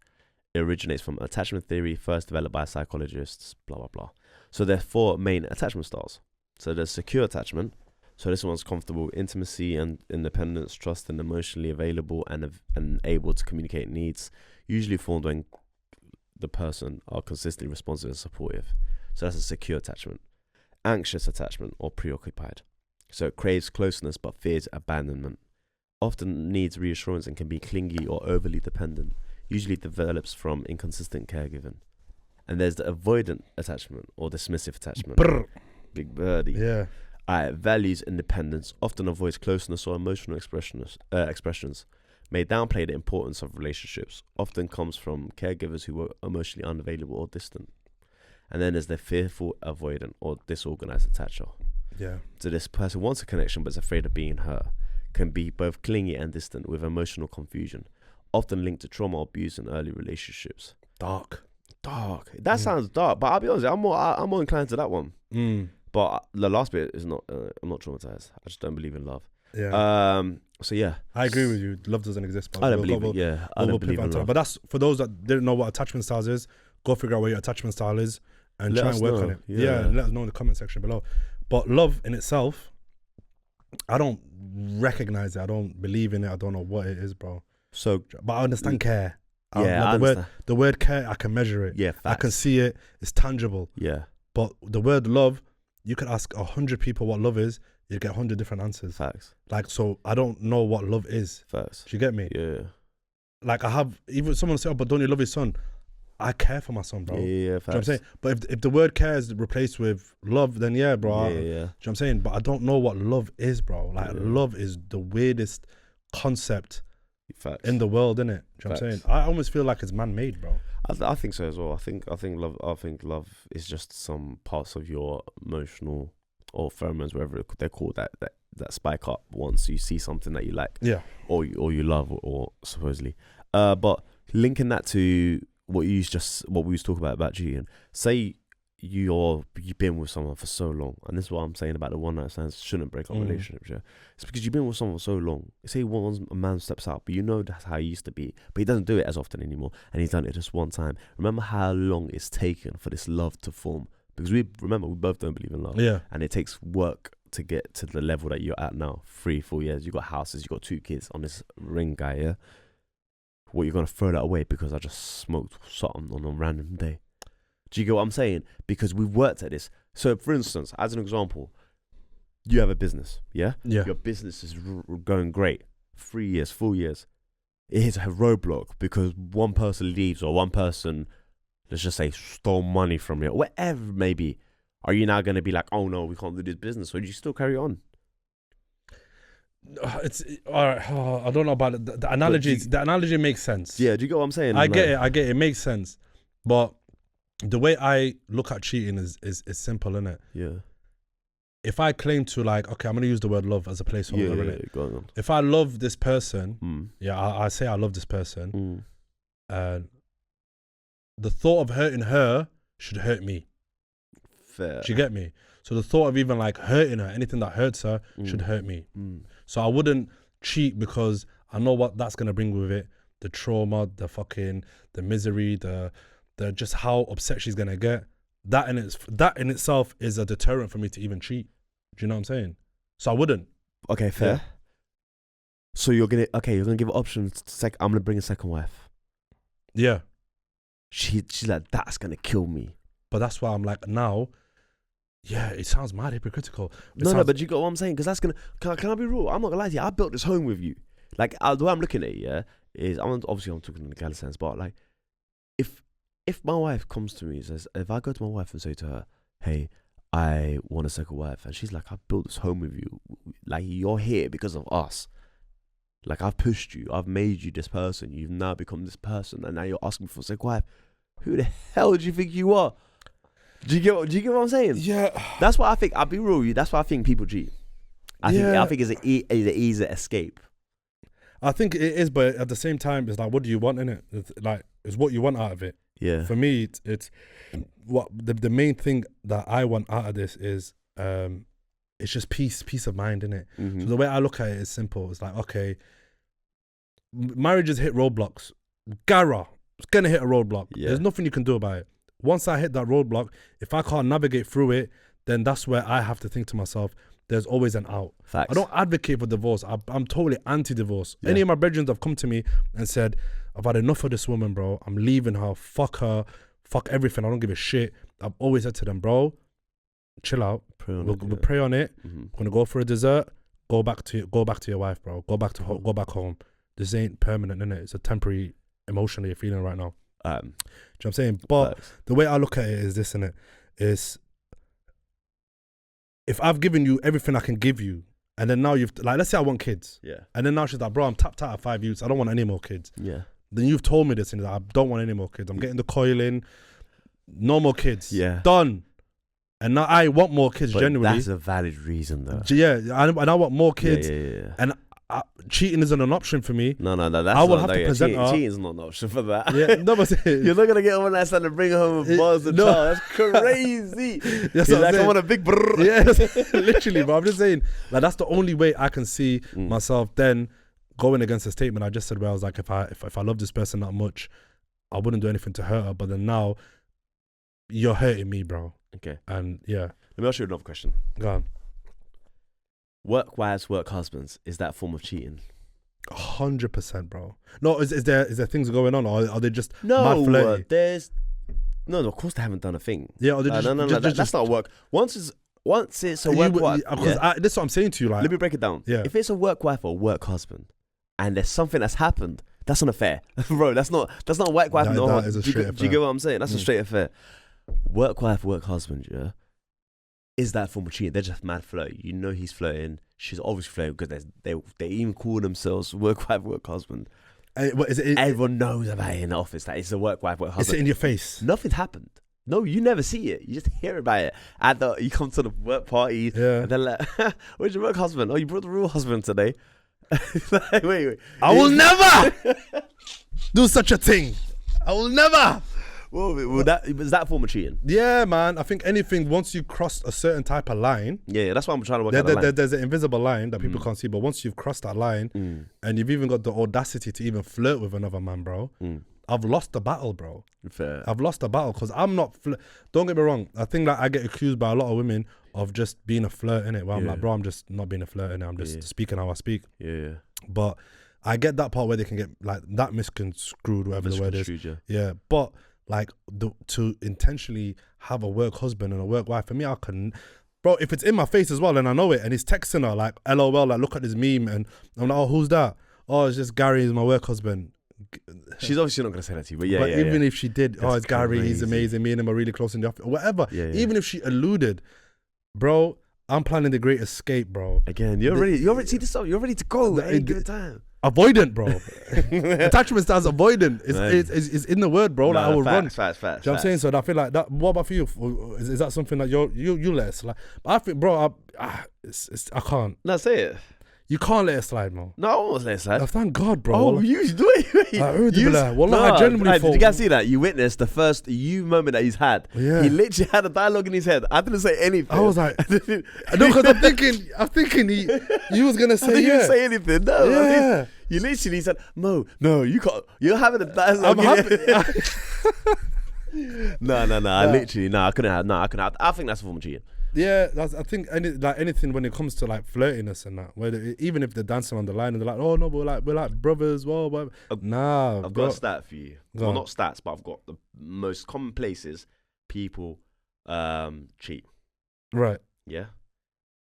It originates from attachment theory, first developed by psychologists, blah, blah, blah. So there are 4 main attachment styles. So there's secure attachment. So this one's comfortable with intimacy and independence, trust, and emotionally available and able to communicate needs, usually formed when the person are consistently responsive and supportive. So that's a secure attachment. Anxious attachment or preoccupied. So it craves closeness but fears abandonment. Often needs reassurance and can be clingy or overly dependent. Usually develops from inconsistent caregiving. And there's the avoidant attachment or dismissive attachment. Brr. Big birdie. Yeah. Values independence, often avoids closeness or emotional expressions. May downplay the importance of relationships, often comes from caregivers who were emotionally unavailable or distant. And then there's the fearful avoidant or disorganized attacher. Yeah. So this person wants a connection but is afraid of being hurt. Can be both clingy and distant with emotional confusion, often linked to trauma or abuse in early relationships. Dark. That sounds dark, but I'll be honest, I'm more inclined to that one. But the last bit is not. I'm not traumatized. I just don't believe in love. Yeah. So yeah, I agree with you. Love doesn't exist. But I don't believe it. Yeah, I don't believe in love. But that's for those that didn't know what attachment styles is. Go figure out what your attachment style is and Let try us and work know. on it. Yeah. And let us know in the comment section below. But love in itself, I don't recognize it. I don't believe in it. I don't know what it is, bro. So, but I understand care. Yeah, I understand. The word care, I can measure it. Yeah, I can see it. It's tangible. Yeah. But the word love, you could ask 100 people what love is, you get 100 different answers. Facts. Like, so I don't know what love is. Facts. Do you get me? Yeah. Like, I have, even someone say, oh, but don't you love your son? I care for my son, bro. Yeah, Do you know facts. what I'm saying? But if the word care is replaced with love, then yeah, bro. Yeah. Do you know what I'm saying? But I don't know what love is, bro. Like, love is the weirdest concept Facts. in the world, innit? Do you know what I'm saying? Facts. I almost feel like it's man-made, bro. I think so as well. I think love is just some parts of your emotional or pheromones, whatever they're called, that spike up once you see something that you like, or you love, or supposedly. But linking that to what we was talking about cheating. Say you've been with someone for so long, and this is what I'm saying about the one night stands shouldn't break up relationships. Yeah, it's because you've been with someone for so long. Say a man steps out, but you know that's how he used to be, but he doesn't do it as often anymore, and he's done it just one time. Remember how long it's taken for this love to form, because we both don't believe in love. Yeah, and it takes work to get to the level that you're at now. 3-4 years, you got houses, you got 2 kids on this ring guy. Yeah, what, you're gonna throw that away because I just smoked something on a random day? Do you get what I'm saying? Because we've worked at this. So, for instance, as an example, you have a business, yeah? Your business is going great. 3 years, 4 years. It hits a roadblock because one person leaves, or one person, let's just say, stole money from you, whatever it may be. Are you now going to be like, oh no, we can't do this business, or do you still carry on? It's all right. I don't know about it. The analogy. The analogy makes sense. Yeah, do you get what I'm saying? I get it. It makes sense. But the way I look at cheating is simple, innit? Yeah. If I claim to, like, okay, I'm gonna use the word love as a placeholder, innit? Go on. If I love this person, I say I love this person, and the thought of hurting her should hurt me. Fair. Do you get me? So the thought of even like hurting her, anything that hurts her, should hurt me. So I wouldn't cheat because I know what that's gonna bring with it: the trauma, the misery, the just how upset she's gonna get. That in itself is a deterrent for me to even cheat. Do you know what I'm saying? So I wouldn't. Okay, fair. Yeah. So you're gonna give options. I'm gonna bring a second wife. Yeah. She's like, that's gonna kill me. But that's why I'm like now. Yeah, it sounds mad hypocritical. But you got what I'm saying, because that's gonna. Can I be real? I'm not gonna lie to you. I built this home with you. Like the way I'm looking at it, yeah, is I'm talking in the Gala sense, but like, if my wife comes to me and says, if I go to my wife and say to her, hey, I want a second wife, and she's like, I built this home with you, like you're here because of us. Like I've pushed you, I've made you this person. You've now become this person, and now you're asking for a second wife. Who the hell do you think you are? Do you get what I'm saying? Yeah, that's why I think. I'll be real with you. That's why I think people cheat. I think it's an easy escape. I think it is, but at the same time, it's like, what do you want in it? It's what you want out of it. Yeah. For me, it's what the main thing that I want out of this is it's just peace of mind, innit? Mm-hmm. So the way I look at it is simple. It's like, okay, marriages hit roadblocks. Gara, it's gonna hit a roadblock. Yeah. There's nothing you can do about it. Once I hit that roadblock, if I can't navigate through it, then that's where I have to think to myself, there's always an out. Facts. I don't advocate for divorce. I'm totally anti-divorce. Yeah. Any of my brethren have come to me and said, I've had enough of this woman, bro. I'm leaving her. Fuck everything. I don't give a shit. I've always said to them, bro, chill out. We'll pray on it. Mm-hmm. Gonna go for a dessert. Go back to your wife, bro. Go back home. This ain't permanent, innit? It's a temporary emotion that you're feeling right now. Do you know what I'm saying? But the way I look at it is this, innit? Is if I've given you everything I can give you, and then now you've, like, let's say I want kids. Yeah. And then now she's like, bro, I'm tapped out at 5 youths. I don't want any more kids. Yeah. Then you've told me this, and I don't want any more kids. I'm getting the coil in. No more kids. Yeah. Done. And now I want more kids, But genuinely. that's a valid reason, though. Yeah. And I want more kids. Yeah. And cheating isn't an option for me. No, that's I will not, have to present her. Cheating's not an option for that. Yeah, no, but you're not gonna get one night stand and bring home a buzz and child. That's crazy. That's You're like, I want a big brrr. Yeah, literally. But I'm just saying, like, that's the only way I can see myself then going against the statement I just said, where I was like, if I love this person that much, I wouldn't do anything to hurt her. But then now, you're hurting me, bro. Okay. And yeah. Let me ask you another question. Go on. Work wives, work husbands. Is that a form of cheating? 100%, bro. No, is there things going on, or are they just No, mad flirty? No, of course they haven't done a thing. Yeah, or they that's not work. Once it's a work wife. Because this is what I'm saying to you. Like, let me break it down. Yeah. If it's a work wife or work husband, and there's something that's happened, that's an affair, bro. That's not work wife. That is a straight affair. Do you get what I'm saying? That's a straight affair. Work wife, work husband. Yeah. Is that form of cheating? They're just mad flirting. You know he's flirting. She's obviously flirting because they even call themselves work wife, work husband. Everyone knows about it in the office that it's a work wife, work husband. Is it in your face? Nothing's happened. No, you never see it. You just hear about it. You come to the work party, and they're like, "Where's your work husband? Oh, you brought the real husband today." Like, wait. I will never do such a thing. I will never. Well, is that form of cheating? Yeah, man. I think anything, once you cross a certain type of line. Yeah, that's why I'm trying to work out the line. There's an invisible line that people can't see, but once you've crossed that line and you've even got the audacity to even flirt with another man, bro, I've lost the battle, bro. Fair. I've lost the battle because I'm not. Don't get me wrong. I think that I get accused by a lot of women of just being a flirt, innit? Where I'm like, bro, I'm just not being a flirt, innit? I'm just speaking how I speak. Yeah. But I get that part where they can get like that misconstrued, whatever the word is. Yeah. But like to intentionally have a work husband and a work wife, for me, I can, bro, if it's in my face as well and I know it and he's texting her like, LOL, like, look at this meme, and I'm like, oh, who's that? Oh, it's just Gary, he's my work husband. She's obviously not going to say that to you, but even if she did, that's it's Gary, crazy. He's amazing, me and him are really close in the office, whatever. Even if she alluded, bro, I'm planning the great escape, bro. Again, you're ready to go. Ain't good time. Avoidant, bro. Attachment style's avoidant. It's in the word, bro. Like, I will run. Facts. Do you know what I'm saying? So I feel like that. What about for you? Is that something that you let it slide? But I think, bro, I can't. No, say it. You can't let it slide, man. No, I won't let it slide. Oh, thank God, bro. Oh, you do it. I genuinely thought. Did you guys see that? You witnessed the first moment that he's had. Yeah. He literally had a dialogue in his head. I didn't say anything. I was like, no, because I'm thinking he was gonna say, I didn't say anything. No. Yeah. I mean, you literally said, Mo, no, you can't. You're having a dialogue. I'm happy. No. I couldn't have. I think that's a form of cheating. Yeah, I think anything when it comes to like flirtiness and that, where even if they're dancing on the line and they're like, oh no, we're like brothers, well, I've got a stat for you. Well, not stats, but I've got the most common places people cheat. Right. Yeah.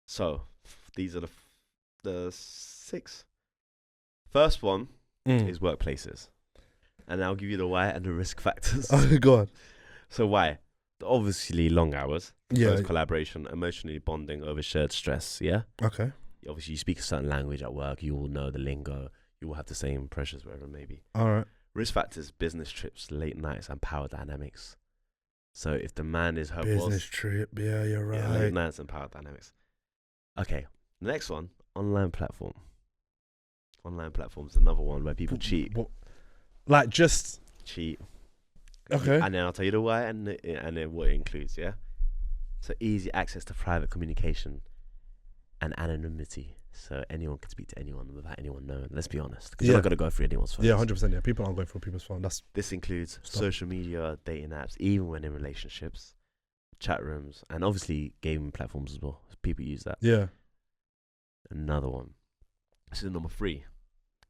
So these are the 6. First one is workplaces, and I'll give you the why and the risk factors. Oh, go on. So why? Obviously, long hours, Yeah. close collaboration, emotionally bonding over shared stress. Yeah. Okay. Obviously, you speak a certain language at work. You will know the lingo. You will have the same pressures, wherever it may be. All right. Risk factors: business trips, late nights, and power dynamics. So if the man is her Business boss, trip. Yeah, you're right. yeah, late nights and power dynamics. Okay, the next one, online platform. Online platform's another one where people cheat. Like just Cheat. okay. And then I'll tell you the why and then what it includes, yeah? So easy access to private communication and anonymity. So anyone can speak to anyone without anyone knowing. Let's be honest. Because you're not going to go through anyone's phone. Yeah, 100%. Yeah, people aren't going through people's phone. This includes social media, dating apps, even when in relationships, chat rooms, and obviously gaming platforms as well. People use that. Yeah. Another one. This is number 3.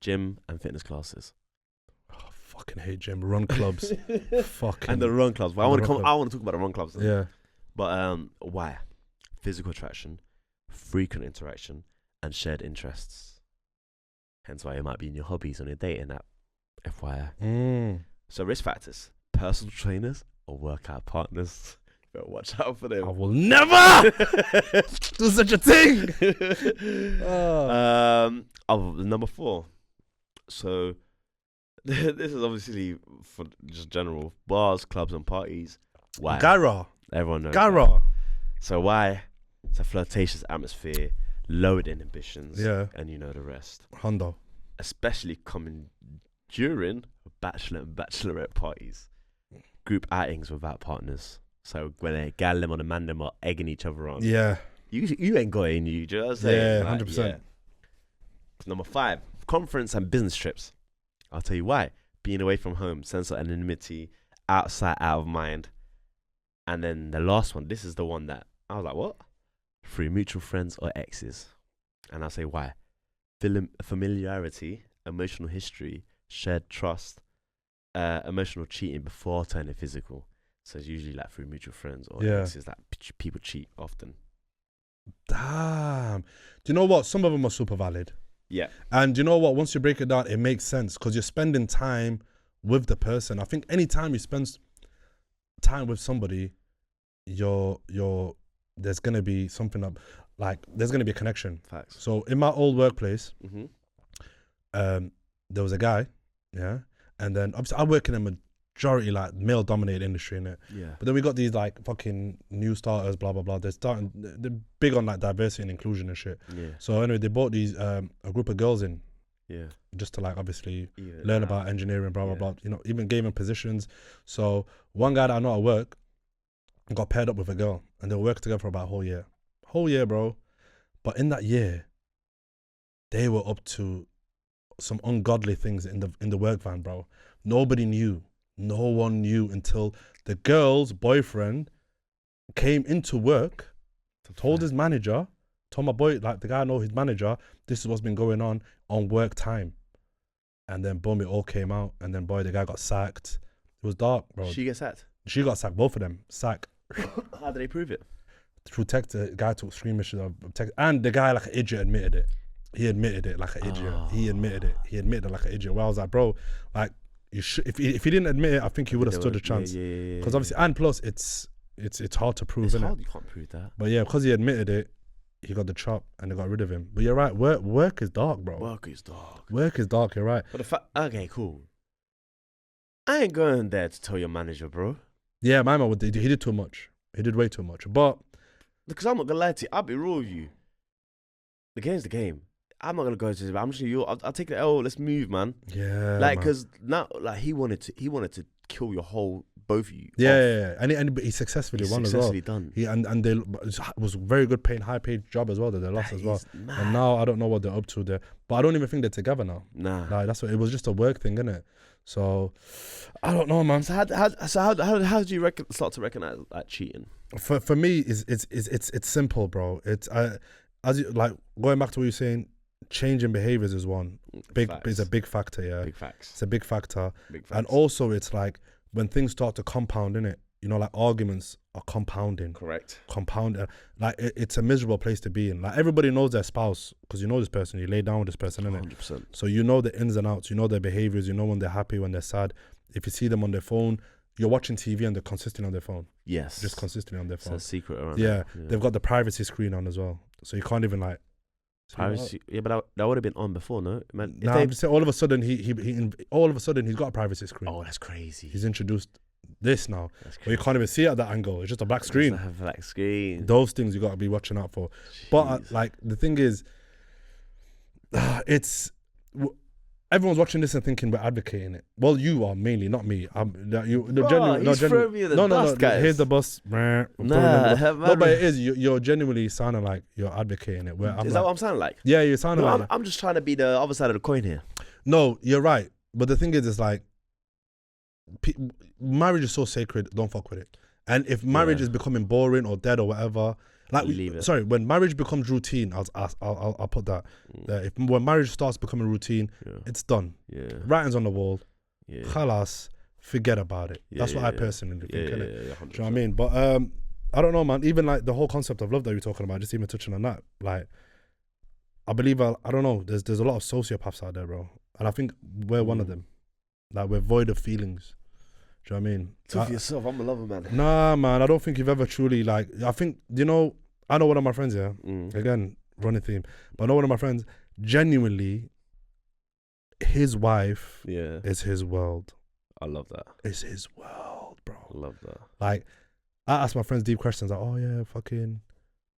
Gym and fitness classes. Oh, fucking hate gym. Run clubs. Fucking. And the run clubs. But I want to talk about the run clubs. Yeah. But why? Physical attraction, frequent interaction, and shared interests. Hence why it might be in your hobbies on your dating app. FYI. So risk factors: personal trainers or workout partners. You better watch out for them. I will never do such a thing. Number 4. So this is obviously for just general bars, clubs, and parties. Why? Gara. Everyone knows. Gara. That. So why? It's a flirtatious atmosphere, lowered inhibitions, and you know the rest. Hondo. Especially coming during bachelor and bachelorette parties, group outings without partners. So when they gal them or the man them are egging each other on. Yeah. You ain't got it in you. Do you know what I'm saying? Yeah, 100%. Number 5, conference and business trips. I'll tell you why. Being away from home, sense of anonymity, outside, out of mind. And then the last one, this is the one that I was like, what? Through mutual friends or exes. And I'll say why. Familiarity, emotional history, shared trust, emotional cheating before turning physical. So it's usually like through mutual friends or exes that people cheat often. Damn. Do you know what? Some of them are super valid. Yeah. And you know what? Once you break it down, it makes sense because you're spending time with the person. I think any time you spend time with somebody, there's gonna be something up, like there's gonna be a connection. Facts. So in my old workplace, Mm-hmm. there was a guy, and then obviously I work in a majority like male dominated industry in it. Yeah. But then we got these like fucking new starters, blah blah blah. They're big on like diversity and inclusion and shit. Yeah. So anyway, they brought these a group of girls in. Yeah. Just to like obviously Even learn out. about engineering, blah blah blah. You know, even gaming positions. So one guy that I know at work got paired up with a girl, and they were working together for about a whole year, bro. But in that year, they were up to some ungodly things in the work van, bro. Nobody knew. No one knew until the girl's boyfriend came into work, told his manager, told my boy, like the guy I know his manager, this is what's been going on work time. And then boom, it all came out. And then boy, the guy got sacked. It was dark, bro. She gets sacked. She got sacked, both of them. Sack. How do they prove it? Through text, the guy took screenshots of text. And the guy, like an idiot, admitted it. He admitted it like an idiot. He admitted it. He admitted it like an idiot. Well, I was like, bro, like, you should, if he didn't admit it, I think he would have stood a chance. Because obviously, and plus, it's hard to prove, it's innit? hard, you can't prove that. But yeah, because he admitted it, he got the chop and they got rid of him. But you're right, work is dark, bro. Work is dark. Work is dark, you're right. But the fact, okay, cool. I ain't going there to tell your manager, bro. Yeah, my man, he did too much. He did way too much. But Because I'm not gonna lie to you, I'll be real with you. The game's the game. I'm not gonna go to. I'm just. I'll take the L. Let's move, man. yeah, Like, man. cause now, like he wanted to kill your whole, both of you. Yeah. And he successfully won as well. Successfully done. And they, it was a very good paying, high paid job as well that they lost as well. Mad. And now I don't know what they're up to there. But I don't even think they're together now. Nah. Like that's what it was, just a work thing, innit? So I don't know, man. So how do you start to recognize like cheating? For me, it's simple, bro. It's as you like going back to what you're saying. Changing behaviors is one big. Facts. Is a big factor. Yeah, Big facts. it's a big factor. Big facts. And also, it's like when things start to compound in it. you know, like arguments are compounding. Correct. Like it's a miserable place to be in. Like everybody knows their spouse because you know this person, you lay down with this person, innit? 100%. So you know the ins and outs, you know their behaviors, you know when they're happy, when they're sad. If you see them on their phone, you're watching TV and they're consistently on their phone. Yes. Just consistently on their phone. It's a secret around Yeah, that. they've got the privacy screen on as well. So you can't even like... Privacy, yeah, but that would have been on before, no? Man, Nah, I'm just saying, all of a sudden, all of a sudden he's got a privacy screen. Oh, that's crazy. He's introduced this now. That's crazy. But you can't even see it at that angle. It's just a black screen. Just a black screen. Those things you got to be watching out for. But like the thing is, everyone's watching this and thinking we're advocating it. Well, you are mainly, not me. Here's the bus. No, but it is. You're genuinely sounding like you're advocating it. Is that what I'm sounding like? Yeah, you're sounding like. I'm just trying to be the other side of the coin here. No, you're right. But the thing is, it's like marriage is so sacred. Don't fuck with it. And if marriage is becoming boring or dead or whatever. Like, when marriage becomes routine, I'll put that. When marriage starts becoming routine, it's done. Yeah. Writing's on the wall. Yeah. Khalas, forget about it. That's what I personally think. Do you know what I mean? But I don't know, man. Even like the whole concept of love that you're talking about, just even touching on that, like, I believe I don't know. There's a lot of sociopaths out there, bro, and I think we're one of them. Like, we're void of feelings. Do you know what I mean? Talk for yourself. I'm a lover, man. Nah, man. I don't think you've ever truly like. I think I know one of my friends, again, running theme, but I know one of my friends, genuinely, his wife is his world. I love that. It's his world, bro. I love that. Like, I ask my friends deep questions like, oh yeah, fucking,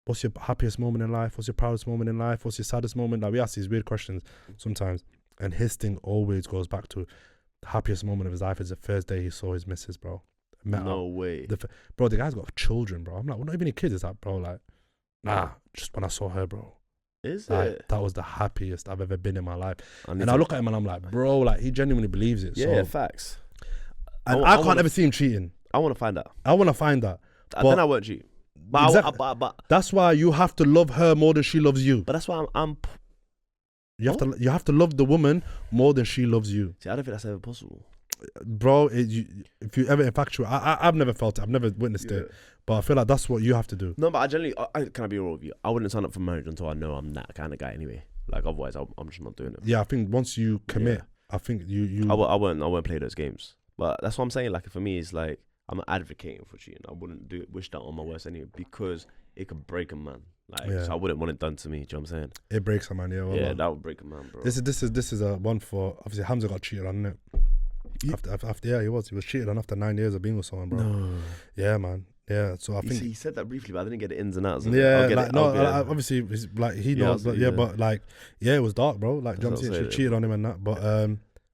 what's your happiest moment in life? What's your proudest moment in life? What's your saddest moment? Like, we ask these weird questions sometimes, and his thing always goes back to the happiest moment of his life is the first day he saw his missus, bro. No way. Bro, the guy's got children, bro. I'm like, well, not even any kids, is that, bro? Like, nah, just when I saw her, bro. Is like, it? That was the happiest I've ever been in my life. And I look at him and I'm like, bro, like, he genuinely believes it. Yeah, facts. And I can't ever see him cheating. I want to find out. I want to find that. Then I won't cheat. But, exactly. But that's why you have to love her more than she loves you. But that's why you have to love the woman more than she loves you. See, I don't think that's ever possible. Bro, if you ever infatuate, I've never felt it. I've never witnessed it. But I feel like that's what you have to do. No, but I generally, can I be real with you? I wouldn't sign up for marriage until I know I'm that kind of guy anyway. Like, otherwise, I'm just not doing it. Yeah, I think once you commit, I think you. I won't play those games. But that's what I'm saying. Like, for me, it's like, I'm not advocating for cheating. I wouldn't wish that on my worst enemy because it could break a man. Like, so I wouldn't want it done to me. Do you know what I'm saying? It breaks a man, that would break a man, bro. This is a one for, obviously Hamza got cheated on, innit? After he was cheated on after 9 years of being with someone, bro. No. Yeah, man. Yeah, so I think he said that briefly, but I didn't get the ins and outs. Obviously, like he knows, but but like, it was dark, bro. Like, she cheated on him and that, but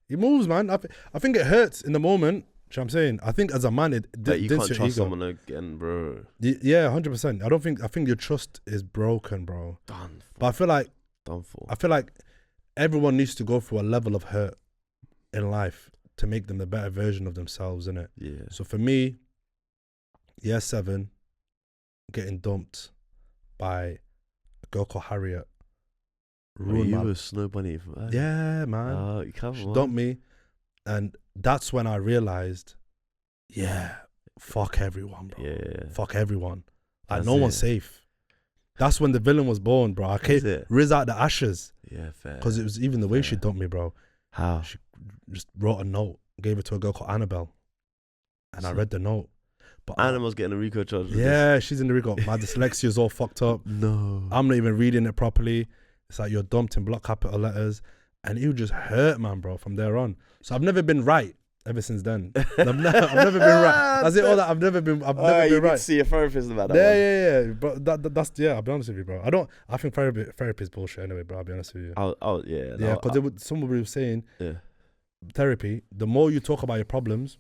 he moves, man. I think it hurts in the moment. Do you know what I'm saying? I think as a man, you can't trust someone again, bro. Yeah, 100%. I think your trust is broken, bro. Done. But I feel like done for. I feel like everyone needs to go through a level of hurt in life to make them the better version of themselves, innit? Yeah. So for me, year 7, getting dumped by a girl called Harriet. You were a snow bunny from that? Yeah, man. She dumped me. And that's when I realized, fuck everyone, bro. Yeah. Fuck everyone. Like, no one's safe. That's when the villain was born, bro. I came, riz out the ashes. Yeah, fair. Because it was even the way she dumped me, bro. How? She just wrote a note, gave it to a girl called Annabelle. And I read the note. But Annabelle's getting a RICO charge. Yeah, she's in the RICO. My dyslexia's all fucked up. No. I'm not even reading it properly. It's like you're dumped in block capital letters. And it would just hurt, man, bro, from there on. So I've never been right ever since then. I've never been right. That's it. All that I've never been right. You need to see a therapist about that. Yeah. But that's I'll be honest with you, bro. I think therapy is bullshit anyway, bro. I'll be honest with you. Yeah, because somebody was saying, therapy. The more you talk about your problems,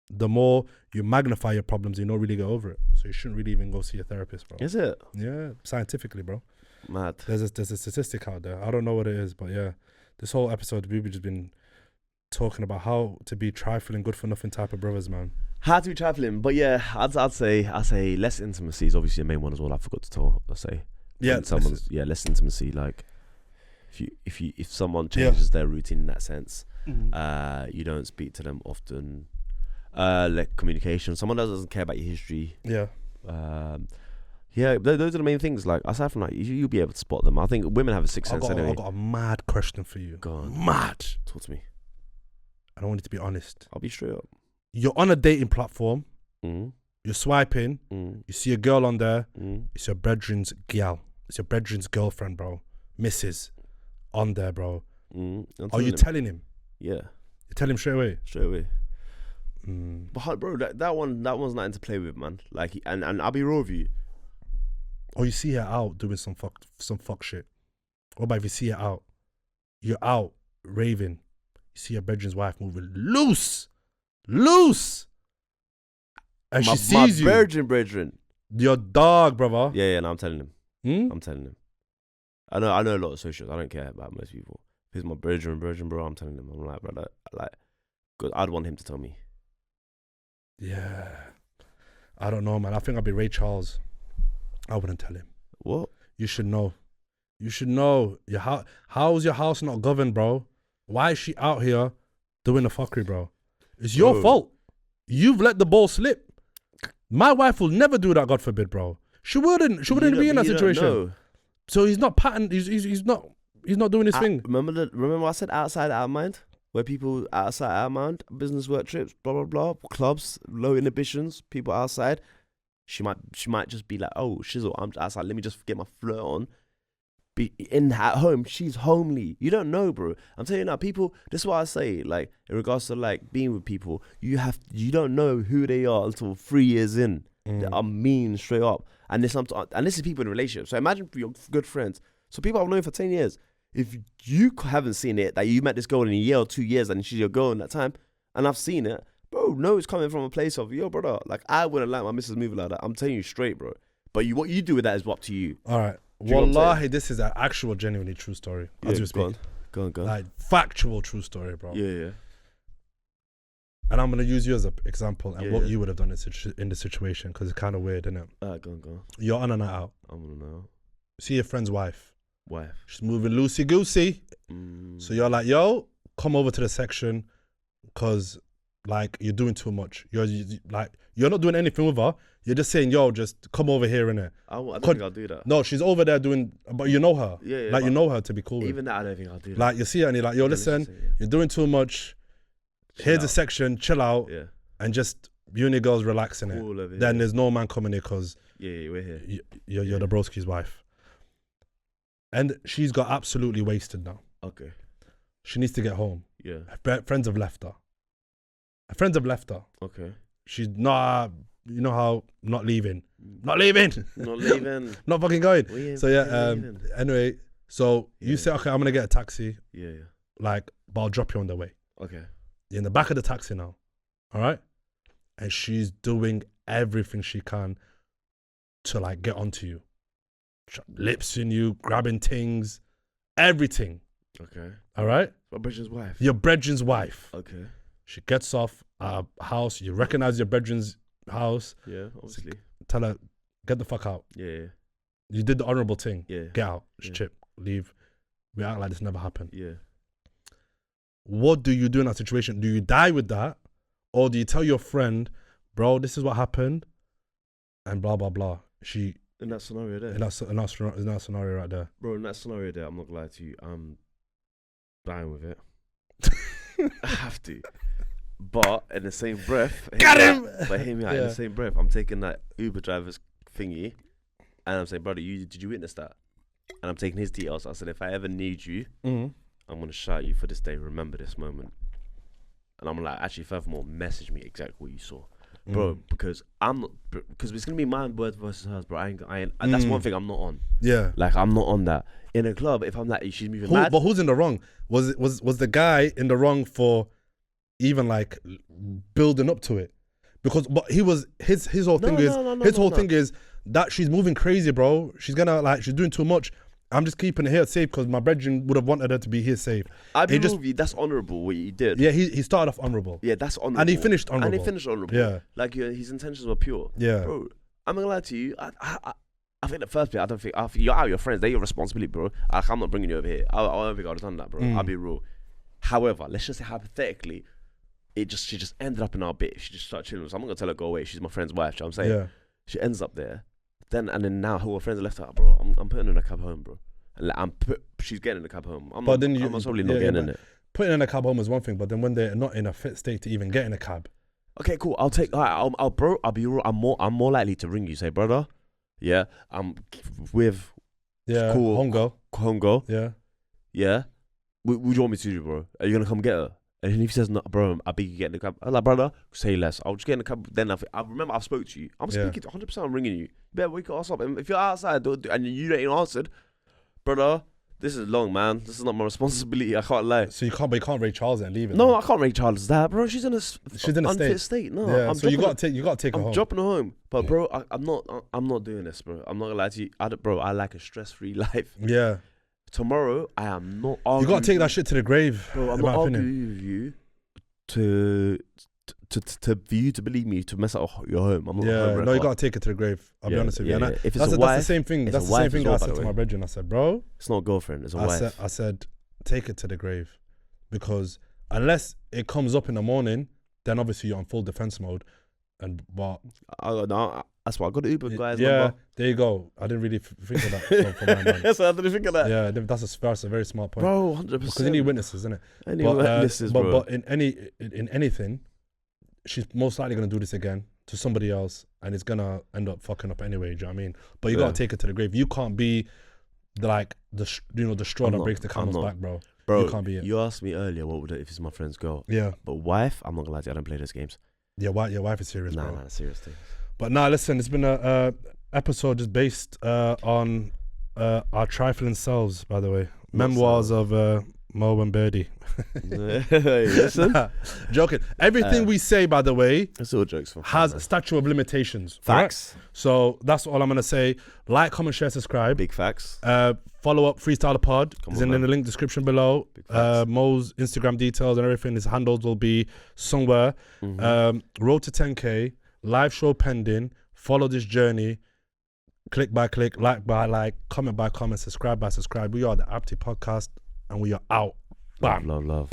the more you magnify your problems. You don't really go over it. So you shouldn't really even go see a therapist, bro. Is it? Yeah, scientifically, bro. Mad. There's a statistic out there. I don't know what it is, but yeah, this whole episode we've just been talking about how to be trifling, good for nothing type of brothers, man. How to be trifling, but yeah, I'd say less intimacy is obviously the main one as well. I forgot to tell. I say less intimacy. Like if someone changes their routine in that sense, you don't speak to them often. Like communication. Someone that doesn't care about your history. Yeah. Yeah, those are the main things. Like aside from that, you'll be able to spot them. I think women have a sixth sense anyway. I've got a mad question for you. Go on. Mad. Talk to me. I don't want you to be honest. I'll be straight up. You're on a dating platform. Mm. You're swiping. Mm. You see a girl on there. Mm. It's your brethren's gal. It's your brethren's girlfriend, bro. Mrs. On there, bro. Are you telling him? Yeah. You tell him straight away? Straight away. But bro, that one's nothing to play with, man. Like, and I'll be real with you. Or you see her out doing some fuck shit. What about if you see her out? You're out raving. You see your brethren's wife moving loose. And she sees you. My brethren. Your dog, brother. Yeah, no, I'm telling him. I'm telling him. I know a lot of socials. I don't care about most people. If he's my brethren, bro, I'm telling him. I'm like, brother, because I'd want him to tell me. Yeah. I don't know, man. I think I'd be Ray Charles. I wouldn't tell him. What? You should know. How's your house not governed, bro? Why is she out here doing the fuckery, bro? It's your fault. You've let the ball slip. My wife will never do that, God forbid, bro. She wouldn't be in that situation. So he's not patting. He's not doing his thing. Remember I said outside out of mind, where people outside out of mind, business work trips, blah blah blah, clubs, low inhibitions, people outside. She might just be like, oh shizzle, I'm outside. Let me just get my flirt on. Be at home. She's homely. You don't know, bro. I'm telling you now, people. This is what I say. Like in regards to like being with people, you don't know who they are until 3 years in. They are mean straight up. And this is people in relationships. So imagine for your good friends. So people I've known for 10 years. If you haven't seen it, that you met this girl in a year or 2 years and she's your girl in that time, and I've seen it, bro, no, it's coming from a place of, yo, brother, like I wouldn't like my missus moving like that. I'm telling you straight, bro. But what you do with that is up to you. All right. Wallahi, this is an actual, genuinely true story. Yeah, go on. Like factual true story, bro. Yeah. And I'm going to use you as an example and what you would have done in the situation, because it's kind of weird, isn't it? Go on. You're on a night out. I'm on a night out. See your friend's wife. She's moving loosey-goosey. So you're like, yo, come over to the section, because like you're doing too much. You're not doing anything with her. You're just saying, yo, just come over here, innit? I don't think I'll do that. No, she's over there doing, but you know her. Yeah. Like you know her to be cool with. Even that, I don't think I'll do that. Like you see her and you're like, yo, listen, you're doing too much. Here's a section, chill out, and just you and your girls relaxing it. Then there's no man coming here because we're here. You're the broski's wife, and she's got absolutely wasted now. Okay, she needs to get home. Yeah, her friends have left her. Okay, she's not. You know how not leaving, not fucking going. So anyway, so you say, okay, I'm gonna get a taxi. Yeah. Like, but I'll drop you on the way. Okay. You're in the back of the taxi now, all right? And she's doing everything she can to like get onto you. Lips in you, grabbing things, everything. Okay. All right? My brethren's wife. Your brethren's wife. Okay. She gets off a house. You recognize your brethren's house. Yeah, obviously. Tell her, get the fuck out. Yeah. You did the honorable thing. Yeah. Get out. Chip. Leave. We act like this never happened. Yeah. What do you do in that situation? Do you die with that? Or do you tell your friend, bro, this is what happened, and blah, blah, blah? In that scenario there? In that scenario right there. Bro, in that scenario there, I'm not gonna lie to you, I'm dying with it. I have to. But in the same breath... Got him! But hear me out, in the same breath, I'm taking that Uber driver's thingy, and I'm saying, brother, did you witness that? And I'm taking his details. I said, if I ever need you... I'm going to shout you for this day. Remember this moment. And I'm like, actually, furthermore, message me exactly what you saw. Bro, because it's going to be my word versus hers, bro. I ain't, that's one thing I'm not on. Yeah. Like, I'm not on that. In a club, if I'm like, she's moving mad. But who's in the wrong? Was the guy in the wrong for even like building up to it? Because, but he was, his whole thing thing is that she's moving crazy, bro. She's doing too much. I'm just keeping it here safe because my brethren would have wanted her to be here safe. I believe that's honourable what he did. Yeah, he started off honourable. Yeah, that's honourable. And he finished honourable. Yeah. Like his intentions were pure. Yeah. Bro, I'm not gonna lie to you. I think the first bit, you're out with your friends. They're your responsibility, bro. I'm not bringing you over here. I don't think I would have done that, bro. I'll be real. However, let's just say hypothetically, she just ended up in our bit. She just started chilling with us. I'm not gonna tell her go away. She's my friend's wife. You know what I'm saying? Yeah. She ends up there. Then now her friends are left her. Bro, I'm putting her in a cab home, bro. And she's getting in a cab home. I'm probably not getting in it. Putting in a cab home is one thing, but then when they're not in a fit state to even get in a cab. Okay, cool. I'll take. I'll be. I'm more likely to ring you. Say, brother, yeah, I'm with. Yeah. Cool. Hongo. Yeah. Yeah. What do you want me to do, bro? Are you gonna come get her? And if he says no, bro, I beg you get in the cab. I'm like, brother, say less. I'll just get in the cab. Then I remember I spoke to you. I'm speaking 100%. I'm ringing you. You better wake your ass up. And if you're outside and you ain't answered, brother, this is long, man. This is not my responsibility. I can't lie. So you can't Ray Charles and leave it. No, I can't Ray Charles that, bro. She's in a unfit state. No, yeah, so you got to take her home. I'm dropping her home. But bro, I'm not doing this, bro. I'm not gonna lie to you. I like a stress-free life. Yeah. Tomorrow, I am not arguing. You got to take that shit to the grave. Bro, I'm not arguing with you for you to believe me to mess up your home. I'm not no, you got to take it to the grave. I'll be honest with you. And if it's that's the same thing. That's the same thing I said to my brethren. I said, bro, it's not a girlfriend. It's a wife. I said, take it to the grave, because unless it comes up in the morning, then obviously you're on full defense mode. That's why I got the Uber guys. Yeah, number. There you go. I didn't really think of that for my man. So I didn't think of that. Yeah, that's a very smart point, bro. 100%. Because you need witnesses, isn't it? Witnesses, bro. But in anything, she's most likely gonna do this again to somebody else, and it's gonna end up fucking up anyway. Do you know what I mean? But you gotta take it to the grave. You can't be the straw that breaks the camel's back, bro. Bro, you can't be it. You asked me earlier what would it if it's my friend's girl. Yeah. But wife, I'm not gonna lie to you, I don't play those games. Yeah, your wife is serious, bro. Nah, seriously. But listen, it's been a episode just based on our trifling selves, by the way. Memoirs of Mo and Birdie. Listen. Joking. Everything we say, by the way, it's all jokes has a statute of limitations. Facts. Right? So that's all I'm going to say. Like, comment, share, subscribe. Big facts. Follow up Freestyler Pod. It's in the link description below. Mo's Instagram details and everything. His handles will be somewhere. Road to 10K. Live show pending. Follow this journey. Click by click, like by like, comment by comment, subscribe by subscribe. We are the Abti Podcast, and we are out. Bam. Love.